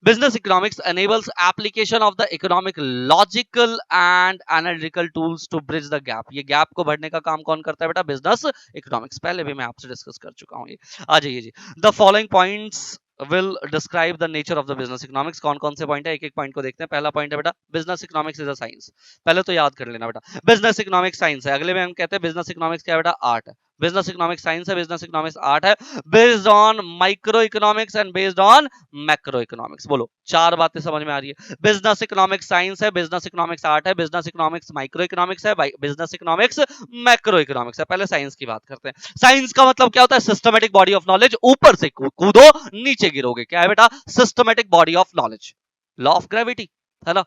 Business economics enables application of the economic logical and analytical tools to bridge the gap। ये गैप को भरने का काम कौन करता है बेटा? Business economics. पहले भी मैं आपसे डिस्कस कर चुका हूँ ये। आ जाइए जी, the following points will describe the nature of the business economics। कौन कौन से पॉइंट है, एक एक पॉइंट को देखते हैं। पहला पॉइंट है बेटा business economics is a science, पहले तो याद कर लेना बेटा बिजनेस इकोनॉमिक्स साइंस है। अगले में हम कहते हैं बिजनेस इकोनॉमिक्स क्या है बेटा? आर्ट है। बिजनेस इकोनॉमिक्स साइंस है, बिजनेस इकोनॉमिक्स आर्ट है, based on micro economics and based on macro economics. बोलो चार बातें समझ में आ रही है? बिजनेस इकोनॉमिक्स साइंस है, बिजनेस इकोनॉमिक्स आर्ट है, बिजनेस इकोनॉमिक्स माइक्रो इकोनॉमिक्स है, बिजनेस इकोनॉमिक्स मैक्रो इकोनॉमिक्स है। पहले साइंस की बात करते हैं। साइंस का मतलब क्या होता है? सिस्टमेटिक बॉडी ऑफ नॉलेज, ऊपर से कूदो नीचे गिरोगे, क्या है बेटा? Systematic body of knowledge. Law of gravity, है ना,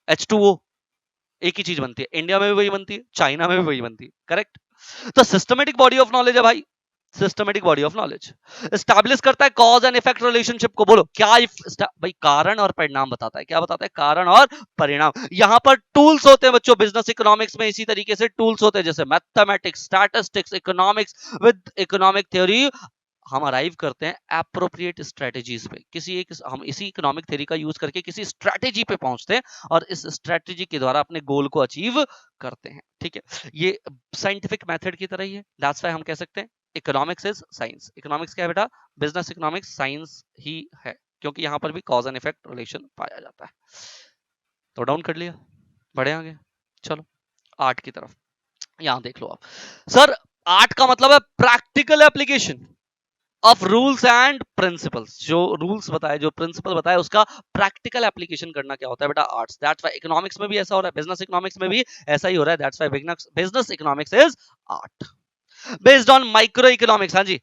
H2O एक ही चीज बनती है, इंडिया में भी वही बनती है, चाइना में भी वही बनती है, करेक्ट। तो सिस्टमेटिक बॉडी ऑफ नॉलेज है भाई, systematic body of knowledge establish करता है कॉज एंड इफेक्ट रिलेशनशिप को। बोलो क्या भाई? कारण और परिणाम बताता है। क्या बताता है? कारण और परिणाम। यहां पर टूल्स होते हैं बच्चों, बिजनेस इकोनॉमिक्स में इसी तरीके से टूल्स होते हैं, जैसे mathematics, statistics, economics with economic theory हम अराइव करते हैं एप्रोप्रिएट स्ट्रेटेजीज पे। किसी एक हम इसी इकोनॉमिक थ्योरी का यूज करके किसी स्ट्रेटेजी पे पहुंचते हैं और इस स्ट्रेटेजी के द्वारा अपने गोल को अचीव करते हैं, ठीक है। ये साइंटिफिक मेथड की तरह ही है, दैट्स व्हाई हम कह सकते हैं इकोनॉमिक्स इज साइंस। इकोनॉमिक्स क्या है बेटा? बिजनेस इकोनॉमिक्स साइंस ही है, क्योंकि यहां पर भी कॉज एंड इफेक्ट रिलेशन पाया जाता है। तो डाउन कर लिया, बढ़े आगे, चलो आर्ट की तरफ। यहां देख लो आप सर, आर्ट का मतलब है practical application of rules and principles. जो रूल्स बताए, जो प्रिंसिपल बताए, उसका प्रैक्टिकल एप्लीकेशन करना क्या होता है बेटा? आर्ट्स। दैट्स व्हाई इकोनॉमिक्स में भी ऐसा हो रहा है, बिजनेस इकोनॉमिक्स में भी ऐसा ही हो रहा है। That's why business economics is art based on micro economics. हाँ जी,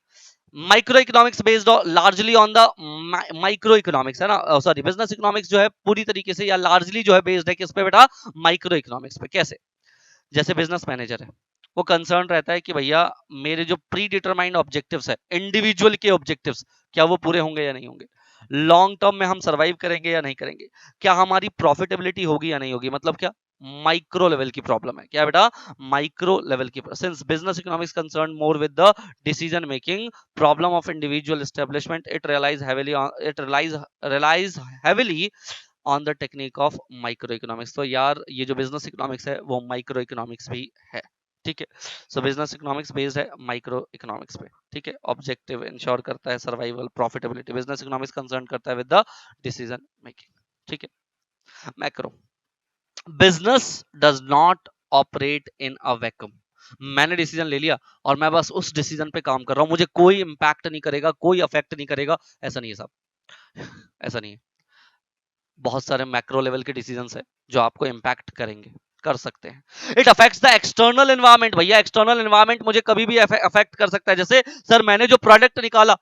micro economics based largely on the micro economics, है ना, सॉरी, बिजनेस इकोनॉमिक्स जो है पूरी तरीके से या लार्जली जो है बेस्ड है किस पे बेटा? माइक्रो इकोनॉमिक्स पे। कैसे? जैसे बिजनेस मैनेजर है, वो कंसर्न रहता है कि भैया मेरे जो प्री डिटरमाइंड ऑब्जेक्टिव्स है, इंडिविजुअल के ऑब्जेक्टिव्स, क्या वो पूरे होंगे या नहीं होंगे? लॉन्ग टर्म में हम सरवाइव करेंगे या नहीं करेंगे? क्या हमारी प्रॉफिटेबिलिटी होगी या नहीं होगी? मतलब क्या? माइक्रो लेवल की प्रॉब्लम है। क्या बेटा? माइक्रो लेवल की। Since business economics concern more with the decision making problem of individual establishment, it relies heavily on the technique of micro economics. तो यार ये जो बिजनेस इकोनॉमिक्स है वो माइक्रो इकोनॉमिक्स भी है, ठीक है। सो बिजनेस इकोनॉमिक्स बेस्ड है माइक्रो इकोनॉमिक्स पे, ठीक है। ऑब्जेक्टिव इंश्योर करता है survival, profitability. Business economics concern करता है विद द डिसीजन मेकिंग, ठीक है। Macro, business does not operate in a vacuum. मैंने डिसीजन ले लिया और मैं बस उस डिसीजन पे काम कर रहा हूं, मुझे कोई इंपैक्ट नहीं करेगा, कोई अफेक्ट नहीं करेगा, ऐसा नहीं है साहब, ऐसा नहीं है। बहुत सारे मैक्रो लेवल के डिसीजंस है जो आपको इंपैक्ट करेंगे, कर सकते हैं। It affects the external environment. भैया एक्सटर्नल एनवायरनमेंट मुझे कभी भी अफेक्ट कर सकता है। जैसे सर मैंने जो प्रोडक्ट निकाला,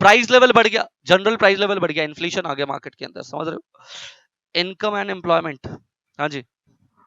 प्राइस लेवल बढ़ गया, जनरल प्राइस लेवल बढ़ गया, इन्फ्लेशन आ गया मार्केट के अंदर, समझ रहे हो? इनकम एंड एम्प्लॉयमेंट, हाँ जी,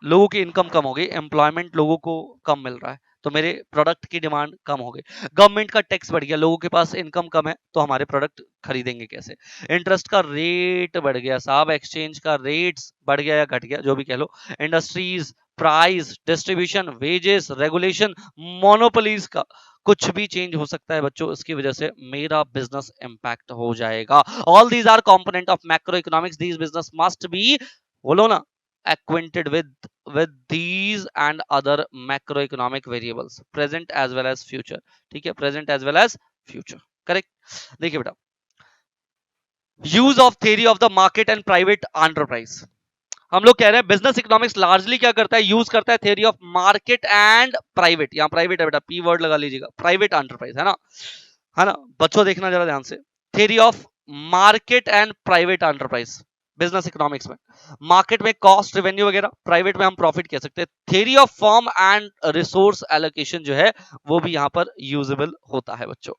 लोगों की इनकम कम हो गई, एम्प्लॉयमेंट लोगों को कम मिल रहा है, तो मेरे प्रोडक्ट की डिमांड कम हो गई। गवर्नमेंट का टैक्स बढ़ गया, लोगों के पास इनकम कम है, तो हमारे प्रोडक्ट खरीदेंगे कैसे? इंटरेस्ट का रेट बढ़ गया साहब, एक्सचेंज का रेट्स बढ़ गया या घट गया, जो भी कह लो। Industries, price, distribution, wages, regulation, monopolies का कुछ भी चेंज हो सकता है बच्चों, इसकी वजह से मेरा बिजनेस इंपैक्ट हो जाएगा। All these R component of macro economics. These business must be, बोलो ना, acquainted with these and other macroeconomic variables present as well as future, ठीक है, present as well as future, correct. देखिए बेटा, use of theory of the market and private enterprise. हम लोग कह रहे हैं बिजनेस इकोनॉमिक्स लार्जली क्या करता है? यूज करता है theory of market and private. यहां प्राइवेट है बेटा, पी वर्ड लगा लीजिएगा, प्राइवेट एंटरप्राइज, है ना, है ना बच्चों, देखना जरा ध्यान से। Theory of market and private enterprise business economics में, मार्केट में कॉस्ट रेवेन्यू वगैरह, प्राइवेट में हम प्रॉफिट कह सकते हैं। Theory of firm and resource allocation जो है वो भी यहां पर यूजेबल होता है बच्चों।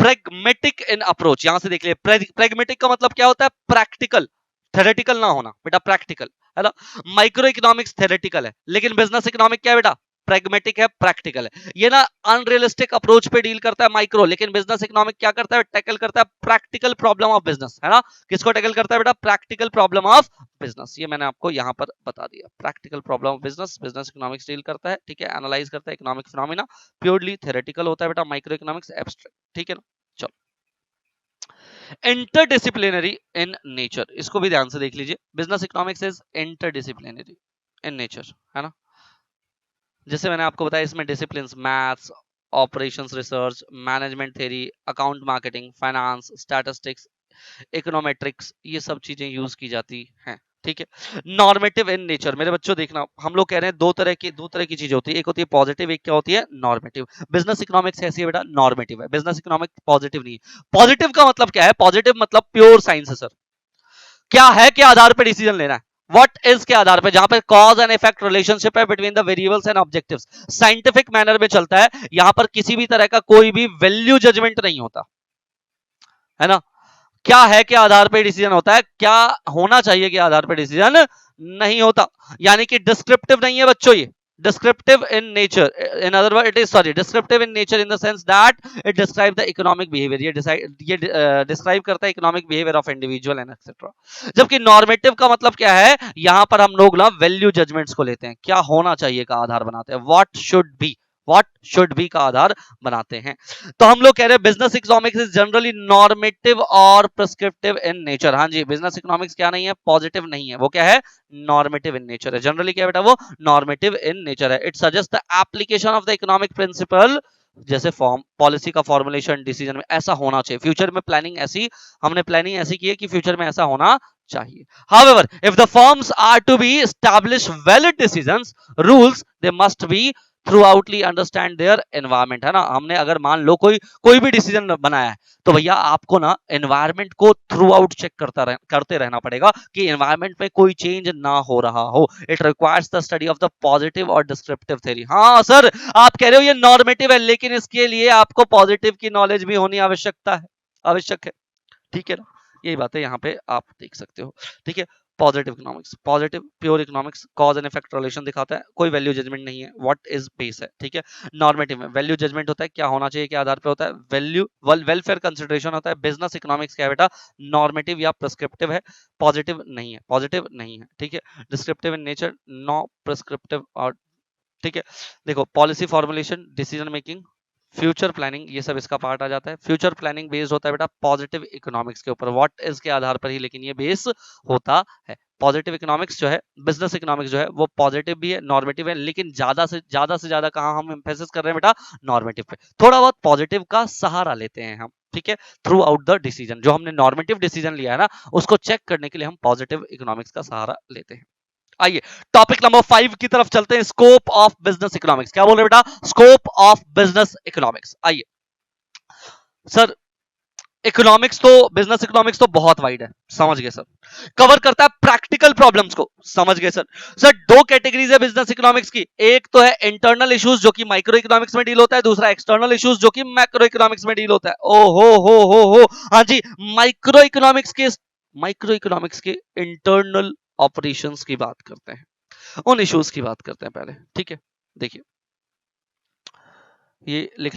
प्रेगमेटिक इन अप्रोच, यहां से देख लिए, प्रेगमेटिक का मतलब क्या होता है? प्रैक्टिकल, थेरेटिकल ना होना बेटा, प्रैक्टिकल, है ना। माइक्रो इकोनॉमिक्स थेरेटिकल है, लेकिन बिजनेस इकोनॉमिक क्या है बेटा? प्रैग्मेटिक है, प्रैक्टिकल है। ये ना अनरियलिस्टिक अप्रोच पे डील करता है माइक्रो, लेकिन बिजनेस इकोनॉमिक क्या करता है? टैकल करता है प्रैक्टिकल प्रॉब्लम ऑफ बिजनेस, है ना। किसको टैकल करता है बेटा? Practical problem of business. ये मैंने आपको यहां पर बता दिया, practical problem of business business economics deal करता है, ठीक है। एनालाइज करता है इकोनॉमिक फिनोमिना, प्योरली थेरेटिकल होता है बेटा माइक्रो इकोनॉमिक्स, एब्स्ट्रैक्ट, ठीक है ना। चलो, इंटरडिसिप्लिनरी इन नेचर, इसको भी ध्यान से देख लीजिए। Business economics is interdisciplinary in nature, है ना। जैसे मैंने आपको बताया, इसमें discipline, maths, operations research, management theory, account marketing, finance, statistics, econometrics, ये सब चीजें यूज की जाती हैं, ठीक है। नॉर्मेटिव इन नेचर, मेरे बच्चों देखना, हम लोग कह रहे हैं दो तरह की चीजें होती है, एक होती है पॉजिटिव, एक क्या होती है? नॉर्मेटिव। बिजनेस इकोनॉमिक्स ऐसी है बेटा, नॉर्मेटिव है। बिजनेस इकोनॉमिक्स पॉजिटिव नहीं है। पॉजिटिव का मतलब क्या है? पॉजिटिव मतलब प्योर साइंस है सर। क्या है, क्या आधार पर डिसीजन लेना है? व्हाट इज के आधार पे, जहां पे कॉज एंड इफेक्ट रिलेशनशिप है between the variables and objectives, scientific manner में चलता है। यहां पर किसी भी तरह का कोई भी वैल्यू जजमेंट नहीं होता, है ना। क्या है के आधार पे डिसीजन होता है, क्या होना चाहिए के आधार पे डिसीजन नहीं होता। यानी कि डिस्क्रिप्टिव नहीं है बच्चों, ये descriptive in nature, in other words it is, sorry, descriptive in nature in the sense that it describes the economic behavior, ये describe करता है economic behaviour of individual and etcetera. जबकि नॉर्मेटिव का मतलब क्या है? यहां पर हम लोग ना वैल्यू जजमेंट्स को लेते हैं, क्या होना चाहिए का आधार बनाते हैं, व्हाट शुड बी का आधार बनाते हैं। तो हम लोग कह रहे हैं business economics is generally normative और प्रिस्क्रिप्टिव इन नेचर। हाँ जी, बिजनेस इकोनॉमिक्स क्या नहीं है? पॉजिटिव नहीं है, वो क्या है? नॉर्मेटिव इन नेचर है। जनरली क्या बेटा? वो नॉर्मेटिव इन नेचर है। It suggest the application of the economic principle जैसे फॉर्म पॉलिसी का फॉर्मुलेशन डिसीजन में ऐसा होना चाहिए, फ्यूचर में प्लानिंग ऐसी, हमने प्लानिंग ऐसी की है कि फ्यूचर में ऐसा होना चाहिए. However, if the firms are to be established valid decisions, rules, they must be throughoutly understand their environment, है ना. हमने अगर मान लो कोई भी डिसीजन बनाया है, तो भैया आपको ना एनवायरमेंट को थ्रू आउट चेक करते रहना पड़ेगा कि एनवायरमेंट में कोई चेंज ना हो रहा हो. It requires the study of the positive और डिस्क्रिप्टिव थ्योरी. हाँ सर, आप कह रहे हो ये नॉर्मेटिव है, लेकिन इसके लिए आपको पॉजिटिव की नॉलेज भी होनी आवश्यक है. ठीक है ना. यही बात है, यहाँ पे आप देख सकते हो. ठीक है. Positive economics, positive pure economics cause and effect relation दिखाता है, कोई वैल्यू जजमेंट नहीं है, व्हाट इज बेस है. ठीक है. नॉर्मेटिव में वैल्यू जजमेंट होता है, क्या होना चाहिए, क्या आधार पे होता है, वैल्यू वेलफेयर कंसिडरेशन होता है. बिजनेस इकोनॉमिक्स क्या है बेटा, नॉर्मेटिव या प्रिस्क्रिप्टिव है, पॉजिटिव नहीं है. ठीक है. Descriptive in nature, no prescriptive. और ठीक है. देखो, policy formulation, decision making, future planning, ये सब इसका पार्ट आ जाता है. फ्यूचर प्लानिंग बेस्ड होता है बेटा पॉजिटिव इकोनॉमिक्स के ऊपर, व्हाट इज के आधार पर ही, लेकिन ये बेस होता है. पॉजिटिव इकोनॉमिक्स जो है, बिजनेस इकोनॉमिक्स जो है, वो पॉजिटिव भी है, नॉर्मेटिव है, लेकिन ज्यादा कहां हम एम्फेसिस कर रहे हैं बेटा, नॉर्मेटिव पे. थोड़ा बहुत पॉजिटिव का सहारा लेते हैं हम. ठीक है. थ्रू आउट द डिसीजन, जो हमने नॉर्मेटिव डिसीजन लिया है ना, उसको चेक करने के लिए हम पॉजिटिव इकोनॉमिक्स का सहारा लेते हैं. आइए टॉपिक नंबर 5 की तरफ चलते हैं. Scope of business economics. क्या बोल रहे बेटा, स्कोप ऑफ बिजनेस इकोनॉमिक्स. आइए सर, इकोनॉमिक्स तो बिजनेस इकोनॉमिक्स तो बहुत वाइड है, समझ गए सर. कवर करता है प्रैक्टिकल प्रॉब्लम्स को, समझ गए सर. सर दो कैटेगरीज है बिजनेस इकोनॉमिक्स की, एक तो है इंटरनल इश्यूज जो कि माइक्रो इकोनॉमिक्स में डील होता है, दूसरा एक्सटर्नल इश्यूज जो कि मैक्रो इकोनॉमिक्स में डील होता है. ओ हो. हाँ जी, माइक्रो इकोनॉमिक्स के इंटरनल ऑपरेशंस की बात करते हैं, उन इश्यूज की बात करते हैं पहले. ठीक है. देखिए, ये लिख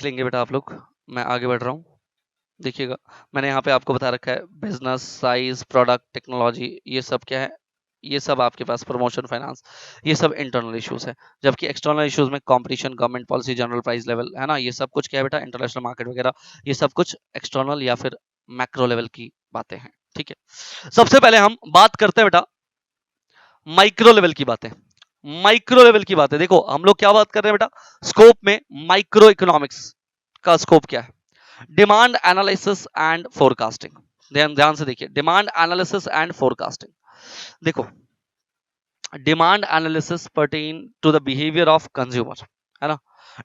लेंगे बेटा आप लोग, मैं आगे बढ़ रहा हूं. देखिएगा, मैंने यहाँ पे आपको बता रखा है बिजनेस, साइज, प्रोडक्ट, टेक्नोलॉजी, ये सब क्या है, ये सब आपके पास प्रमोशन, फाइनेंस, ये सब इंटरनल इश्यूज है. जबकि एक्सटर्नल इश्यूज में competition, government policy, general price level, है ना, ये सब कुछ क्या है बेटा, इंटरनेशनल मार्केट वगैरह, ये सब कुछ एक्सटर्नल या फिर मैक्रो लेवल की बातें हैं. ठीक है. सबसे पहले हम बात करते हैं बेटा माइक्रो लेवल की बातें. देखो हम लोग क्या बात कर रहे हैं बेटा, स्कोप में माइक्रो इकोनॉमिक्स का स्कोप क्या है, डिमांड एनालिसिस एंड फोरकास्टिंग. ध्यान से देखिए, डिमांड एनालिसिस एंड फोरकास्टिंग. देखो, demand analysis pertain to the behaviour of consumer, है ना.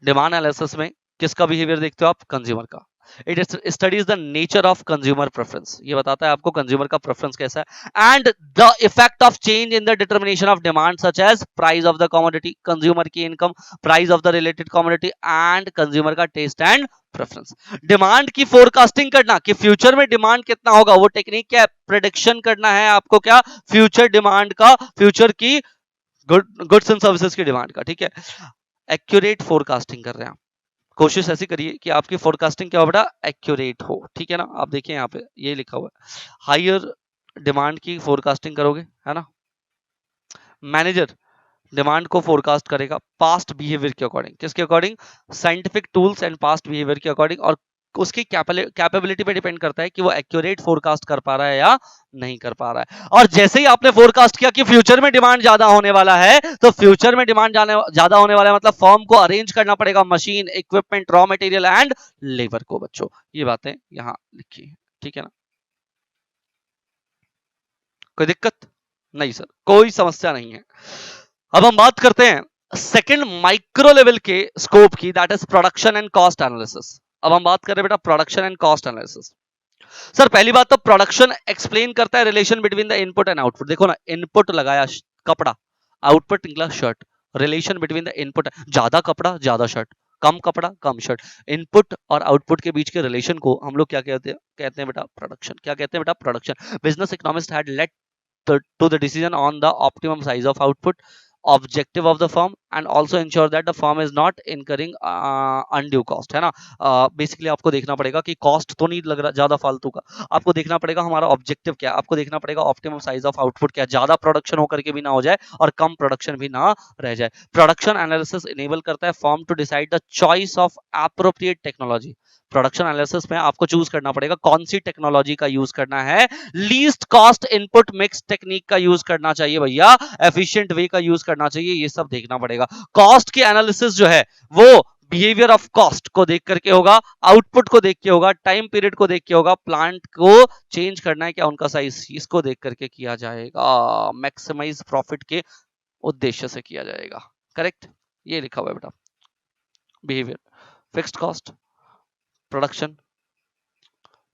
डिमांड एनालिसिस में किसका बिहेवियर देखते हो आप, कंज्यूमर का. It studies the nature of consumer preference, ये बताता है आपको कंज्यूमर का प्रेफरेंस कैसा है, and the effect of change in the determination of demand such as price of the commodity, consumer की income, price of the related commodity, and consumer का taste and preference. Demand की forecasting करना कि future में demand कितना होगा, वो technique क्या है, प्रेडिक्शन करना है आपको, क्या, फ्यूचर डिमांड का, फ्यूचर की गुड्स एंड सर्विसेज की डिमांड का. ठीक है. एक्यूरेट फोरकास्टिंग कर रहे हैं आप, कोशिश ऐसी करिए कि आपकी फोरकास्टिंग क्या हो बेटा, एक्यूरेट हो. ठीक है ना. आप देखिए यहाँ पे ये लिखा हुआ है, हायर डिमांड की फोरकास्टिंग करोगे, है ना. मैनेजर डिमांड को फोरकास्ट करेगा पास्ट बिहेवियर के अकॉर्डिंग, किसके according, scientific tools and past behaviour के अकॉर्डिंग, और उसकी कैपेबिलिटी पे डिपेंड करता है कि वो एक्यूरेट फोरकास्ट कर पा रहा है या नहीं कर पा रहा है. और जैसे ही आपने फोरकास्ट किया कि फ्यूचर में डिमांड ज्यादा होने वाला है, तो फ्यूचर में डिमांड ज्यादा होने वाला है मतलब फर्म को अरेंज करना पड़ेगा machine, equipment, raw material and labour को. बच्चों ये बातें यहां लिखी है. ठीक है ना. कोई दिक्कत नहीं सर, कोई समस्या नहीं है. अब हम बात करते हैं सेकंड माइक्रो लेवल के स्कोप की, that is production and cost analysis. अब हम बात कर रहे हैं बेटा production and cost analysis. Sir पहली बात तो प्रोडक्शन एक्सप्लेन करता है relation between the input and output. देखो ना, इनपुट लगाया कपड़ा, आउटपुट निकला shirt, relation between the input, ज्यादा कपड़ा ज्यादा शर्ट, कम कपड़ा कम शर्ट, इनपुट और आउटपुट के बीच के रिलेशन को हम लोग क्या कहते हैं बेटा, प्रोडक्शन. क्या कहते हैं बेटा, production. Business economist had let to the decision on the optimum size of output, objective of the firm, and also ensure that the firm is not incurring undue cost, है ना. बेसिकली आपको देखना पड़ेगा कि कॉस्ट तो नहीं लग रहा ज्यादा फालतू का, आपको देखना पड़ेगा हमारा ऑब्जेक्टिव क्या है, आपको देखना पड़ेगा ऑप्टिमम साइज ऑफ आउटपुट क्या है, ज्यादा प्रोडक्शन होकर के भी ना हो जाए और कम प्रोडक्शन भी ना रह जाए. प्रोडक्शन एनालिसिस इनेबल करता है firm to decide the choice of appropriate technology. Production analysis में आपको चूज करना पड़ेगा कौन सी टेक्नोलॉजी का यूज करना है, least cost input mix technique का यूज करना चाहिए भैया, एफिशिएंट वे का यूज करना चाहिए, ये सब देखना पड़ेगा. कॉस्ट की एनालिसिस जो है वो बिहेवियर ऑफ कॉस्ट को देख करके होगा, आउटपुट को देख के होगा, टाइम पीरियड को देख के होगा, प्लांट को चेंज करना है क्या उनका साइज, इसको देख करके किया जाएगा, मैक्सिमाइज प्रॉफिट के उद्देश्य से किया जाएगा। करेक्ट, ये लिखा हुआ है बेटा। Behaviour, fixed cost, production,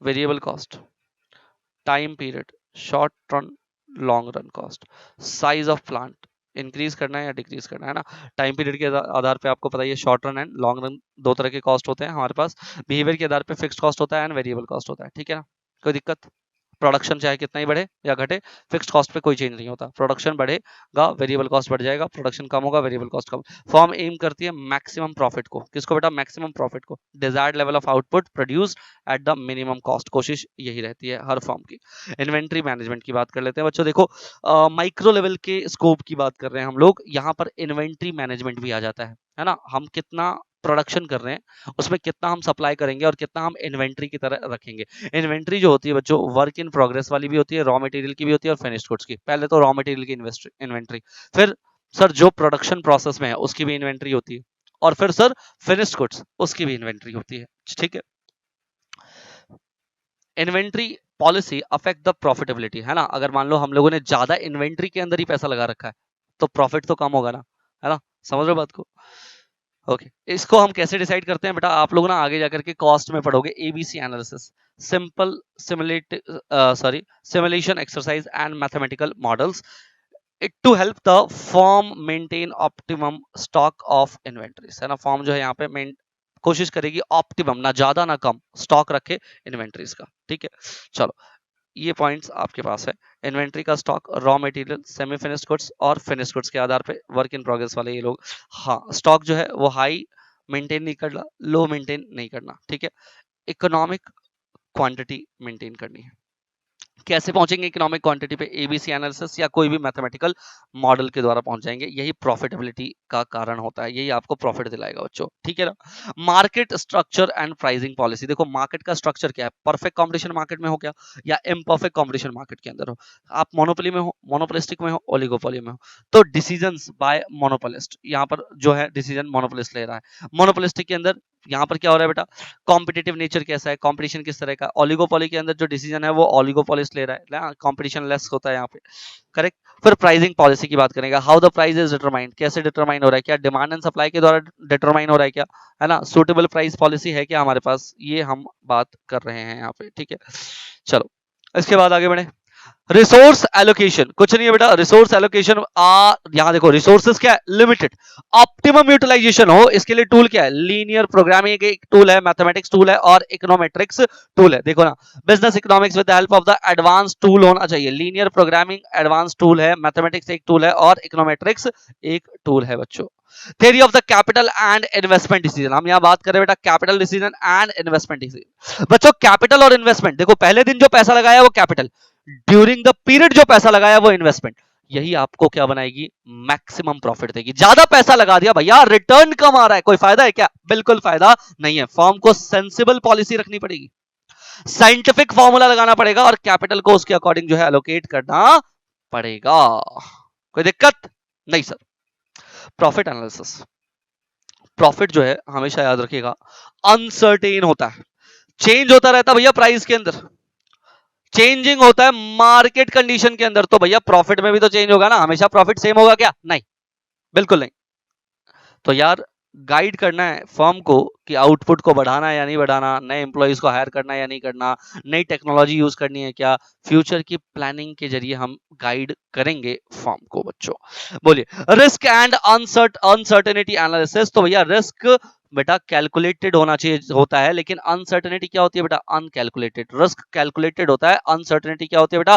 variable cost, time period, short run, long run cost, size of plant, increase करना है या डिक्रीज करना है ना। टाइम पीरियड के आधार पे आपको पता है short run and long run दो तरह के कॉस्ट होते हैं हमारे पास। बिहेवियर के आधार पे फिक्स्ड कॉस्ट होता है एंड वेरिएबल कॉस्ट होता है, ठीक है ना, कोई दिक्कत। प्रोडक्शन चाहे कितना ही बढ़े या घटे, फिक्स्ड कॉस्ट पे कोई चेंज नहीं होता। प्रोडक्शन बढ़ेगा वेरिएबल कॉस्ट बढ़ जाएगा, प्रोडक्शन कम होगा वेरिएबल कॉस्ट कम। फॉर्म एम करती है मैक्सिमम प्रॉफिट को, किसको बेटा, मैक्सिमम प्रॉफिट को, desired level of output produce at the minimum cost, कोशिश यही रहती है हर फॉर्म की। इन्वेंट्री मैनेजमेंट की बात कर लेते हैं बच्चों। देखो माइक्रो लेवल के स्कोप की बात कर रहे हैं हम लोग, यहाँ पर इन्वेंट्री मैनेजमेंट भी आ जाता है ना। हम कितना प्रोडक्शन कर रहे हैं, उसमें कितना हम सप्लाई करेंगे और कितना हम इन्वेंट्री की तरह रखेंगे। इन्वेंट्री जो होती है बच्चों, वर्क इन प्रोग्रेस वाली भी होती है, रॉ मटेरियल की भी होती है और फिनिश्ड गुड्स की। पहले तो रॉ मटेरियल की इन्वेंट्री, फिर सर जो प्रोडक्शन प्रोसेस में है उसकी भी इन्वेंट्री होती है, और फिर सर फिनिश्ड गुड्स उसकी भी इन्वेंट्री होती है, ठीक है। Inventory policy affect the profitability, है ना। अगर मान लो हम लोगों ने ज्यादा इन्वेंट्री के अंदर ही पैसा लगा रखा है तो प्रॉफिट तो कम होगा ना, है ना, समझ रहे हो बात को। ओके, इसको हम कैसे डिसाइड करते हैं बेटा, आप लोग ना आगे जाकर के कॉस्ट में पढ़ोगे, ABC analysis, simple simulation exercise and mathematical models, it to help the firm maintain optimum stock of inventories, है ना। फर्म जो है यहाँ पे कोशिश करेगी ऑप्टिमम, ना ज्यादा ना कम स्टॉक रखे इन्वेंटरीज का, ठीक है। चलो ये पॉइंट्स आपके पास है। इन्वेंट्री का stock, raw material, semi finished goods और फिनिश्ड गुड्स के आधार पे वर्क इन प्रोग्रेस वाले ये लोग। हाँ, स्टॉक जो है वो हाई मेंटेन नहीं करना, लो मेंटेन नहीं करना, ठीक है। इकोनॉमिक क्वांटिटी मेंटेन करनी है। कैसे पहुंचेंगे इकोनॉमिक क्वांटिटी पे, एबीसी एनालिसिस या कोई भी मैथमेटिकल मॉडल के द्वारा पहुंच जाएंगे। यही प्रॉफिटेबिलिटी का कारण होता है, यही आपको प्रॉफिट दिलाएगा बच्चों, ठीक है ना। Market structure and pricing policy, देखो मार्केट का स्ट्रक्चर क्या है, परफेक्ट कंपटीशन मार्केट में हो क्या, या इम्परफेक्ट कंपटीशन मार्केट के अंदर हो। आप मोनोपोली में हो, मोनोपोलिस्टिक में हो, ओलिगोपोली में हो, तो डिसीजंस बाय मोनोपोलिस्ट, यहाँ पर जो है डिसीजन मोनोपोलिस्ट ले रहा है। मोनोपोलिस्टिक के अंदर यहाँ पर क्या हो रहा है बेटा, कॉम्पिटिटिव नेचर कैसा है, कंपटीशन किस तरह का। ओलिगोपोली के अंदर जो डिसीजन है वो ओलिगोपोलिस्ट ले रहा है ना, कंपटीशन लेस होता है यहाँ पे, करेक्ट। फिर प्राइसिंग पॉलिसी की बात करेंगे, how the price is determined, कैसे डिटरमाइन हो रहा है, क्या डिमांड एंड सप्लाई के द्वारा डिटरमाइन हो रहा है क्या, है ना। सूटेबल प्राइस पॉलिसी है क्या हमारे पास, ये हम बात कर रहे हैं यहाँ पे, ठीक है। चलो इसके बाद आगे बढ़े। रिसोर्स एलोकेशन, कुछ नहीं है बेटा, रिसोर्स एलोकेशन यहां देखो रिसोर्सेस क्या है, लिमिटेड, ऑप्टिमम यूटिलाइजेशन हो, इसके लिए टूल क्या है, लीनियर प्रोग्रामिंग एक टूल है, मैथमेटिक्स टूल है और इकोनोमेट्रिक्स टूल है। देखो ना, business economics with the help of the advance tool होना चाहिए। लीनियर प्रोग्रामिंग एडवांस टूल है, मैथमेटिक्स एक टूल है और इकोनोमेट्रिक्स एक टूल है बच्चों। Theory of the capital and investment decision, हम यहां बात कर रहे हैं बेटा capital decision and investment decision. बच्चों कैपिटल और इन्वेस्टमेंट, देखो पहले दिन जो पैसा लगाया वो कैपिटल, ड्यूरिंग द पीरियड जो पैसा लगाया वो इन्वेस्टमेंट, यही आपको क्या बनाएगी, मैक्सिमम प्रॉफिट देगी। ज्यादा पैसा लगा दिया भैया, रिटर्न कम आ रहा है, कोई फायदा है क्या, बिल्कुल फायदा नहीं है। फॉर्म को सेंसिबल पॉलिसी रखनी पड़ेगी, साइंटिफिक फॉर्मूला लगाना पड़ेगा और कैपिटल को उसके अकॉर्डिंग जो है एलोकेट करना पड़ेगा। कोई दिक्कत नहीं सर। प्रॉफिट एनालिसिस, प्रॉफिट जो है हमेशा याद रखिएगा अनसर्टेन होता है, चेंज होता रहता है भैया, प्राइस के अंदर चेंजिंग होता है, मार्केट कंडीशन के अंदर। तो भैया प्रॉफिट में भी तो चेंज होगा ना, हमेशा प्रॉफिट सेम होगा क्या, नहीं, बिल्कुल नहीं। तो यार गाइड करना है फर्म को कि आउटपुट को बढ़ाना है या नहीं बढ़ाना, नए एम्प्लॉइज को हायर करना है या नहीं करना, नई टेक्नोलॉजी यूज करनी है क्या, फ्यूचर की प्लानिंग के जरिए हम गाइड करेंगे फर्म को बच्चों। बोलिए, रिस्क एंड अनसर्टेनिटी एनालिसिस, तो भैया रिस्क बेटा कैलकुलेटेड होना चाहिए होता है, लेकिन अनसर्टेनिटी क्या होती है बेटा, अनकैलकुलेटेड। रिस्क कैलकुलेटेड होता है, अनसर्टेनिटी क्या होती है बेटा,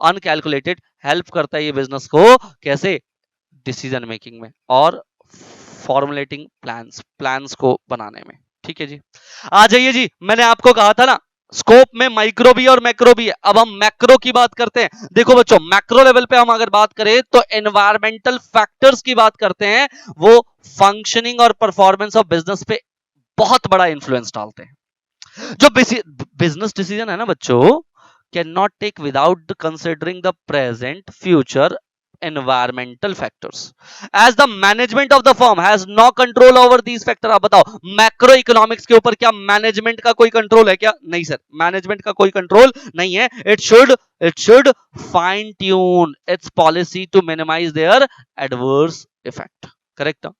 अनकैलकुलेटेड। हेल्प करता है ये बिजनेस को कैसे, डिसीजन मेकिंग में और फॉर्मुलेटिंग प्लान्स को बनाने में, ठीक है जी। आ जाइए जी, मैंने आपको कहा था ना स्कोप में माइक्रो भी और मैक्रो भी है। अब हम मैक्रो की बात करते हैं। देखो बच्चों मैक्रो लेवल पे हम अगर बात करें तो एनवायरमेंटल फैक्टर्स की बात करते हैं, वो फंक्शनिंग और परफॉर्मेंस ऑफ बिजनेस पे बहुत बड़ा इंफ्लुएंस डालते हैं। जो बिजनेस डिसीजन है ना बच्चों, can not take without considering the present, future environmental factors. As the management of the firm has no control over these factors. आप बताओ मैक्रो इकोनॉमिक्स के ऊपर क्या मैनेजमेंट का कोई कंट्रोल है क्या? नहीं सर, मैनेजमेंट का कोई कंट्रोल नहीं है. It should fine tune its policy to minimize their adverse effect. Correct ना?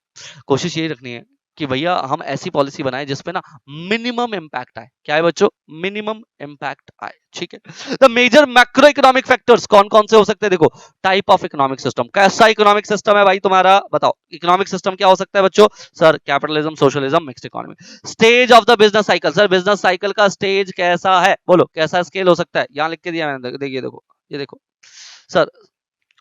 कोशिश यही रखनी है कि भैया हम ऐसी पॉलिसी बनाए जिसपे ना मिनिमम इंपैक्ट आए. क्या है बच्चों? मिनिमम इंपैक्ट आए. ठीक है. The major macro economic factors कौन कौन से हो सकते हैं? देखो, टाइप ऑफ इकोनॉमिक सिस्टम. कैसा इकोनॉमिक सिस्टम है भाई तुम्हारा? बताओ. इकोनॉमिक सिस्टम क्या हो सकता है बच्चों? Sir capitalism, socialism, mixed economy. Stage of the business cycle. Sir business cycle का स्टेज कैसा है? बोलो कैसा स्केल हो सकता है? यहां लिख के दिया मैंने, देखिए देखो, ये देखो सर.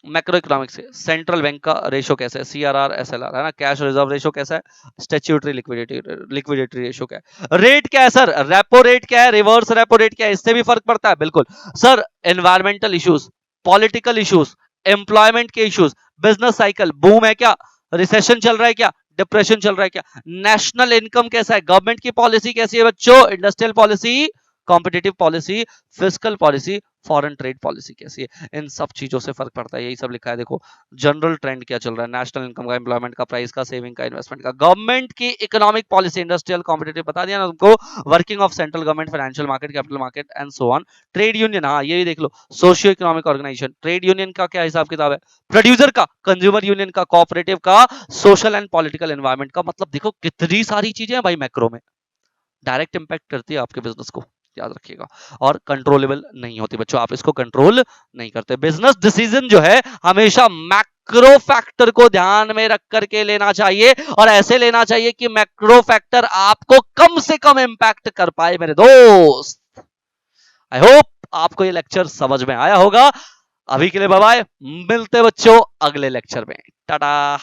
मैक्रो इकोनॉमिक्स से सेंट्रल बैंक का रेशो कैसा है? सीआरआर एसएलआर है ना. कैश रिजर्व रेशो कैसा है? स्टैट्यूटरी लिक्विडिटी रेशो क्या है? रेट क्या है सर? रेपो रेट क्या है? रिवर्स रेपो रेट क्या है? इससे भी फर्क पड़ता है. बिल्कुल sir. Environmental issues, political issues, employment के इश्यूज, बिजनेस साइकिल बूम है क्या? रिसेशन चल रहा है क्या? डिप्रेशन चल रहा है क्या? नेशनल इनकम कैसा है? गवर्नमेंट की पॉलिसी कैसी है बच्चों? Industrial policy, competitive policy, fiscal policy, foreign trade policy कैसी है? इन सब चीजों से फर्क पड़ता है. यही सब लिखा है. देखो जनरल ट्रेंड क्या चल रहा है? नेशनल इनकम का, एम्प्लॉयमेंट का, प्राइस का, सेविंग का, इन्वेस्टमेंट का, गवर्नमेंट की इकोनॉमिक पॉलिसी, इंडस्ट्रियल, कॉम्पिटिटिव बता दिया ना तुमको. Working of central government, financial market, capital market and so on. Trade union, हाँ ये भी देख लो. Socio economic organisation, trade union का क्या हिसाब किताब है? प्रोड्यूसर का, कंज्यूमर यूनियन का, कोऑपरेटिव का, सोशल एंड पॉलिटिकल एनवायरमेंट का. मतलब देखो कितनी सारी चीजें हैं भाई मैक्रो में. डायरेक्ट इंपैक्ट करती है आपके बिजनेस को, याद रखिएगा. और कंट्रोलेबल नहीं होती बच्चों, आप इसको कंट्रोल नहीं करते. बिजनेस डिसीजन जो है हमेशा मैक्रो फैक्टर को ध्यान में रख करके लेना चाहिए, और ऐसे लेना चाहिए कि मैक्रो फैक्टर आपको कम से कम इंपैक्ट कर पाए मेरे दोस्त. आई होप आपको ये लेक्चर समझ में आया होगा. अभी के लिए बाय बाय. मिलते बच्चों अगले लेक्चर में. टाटा.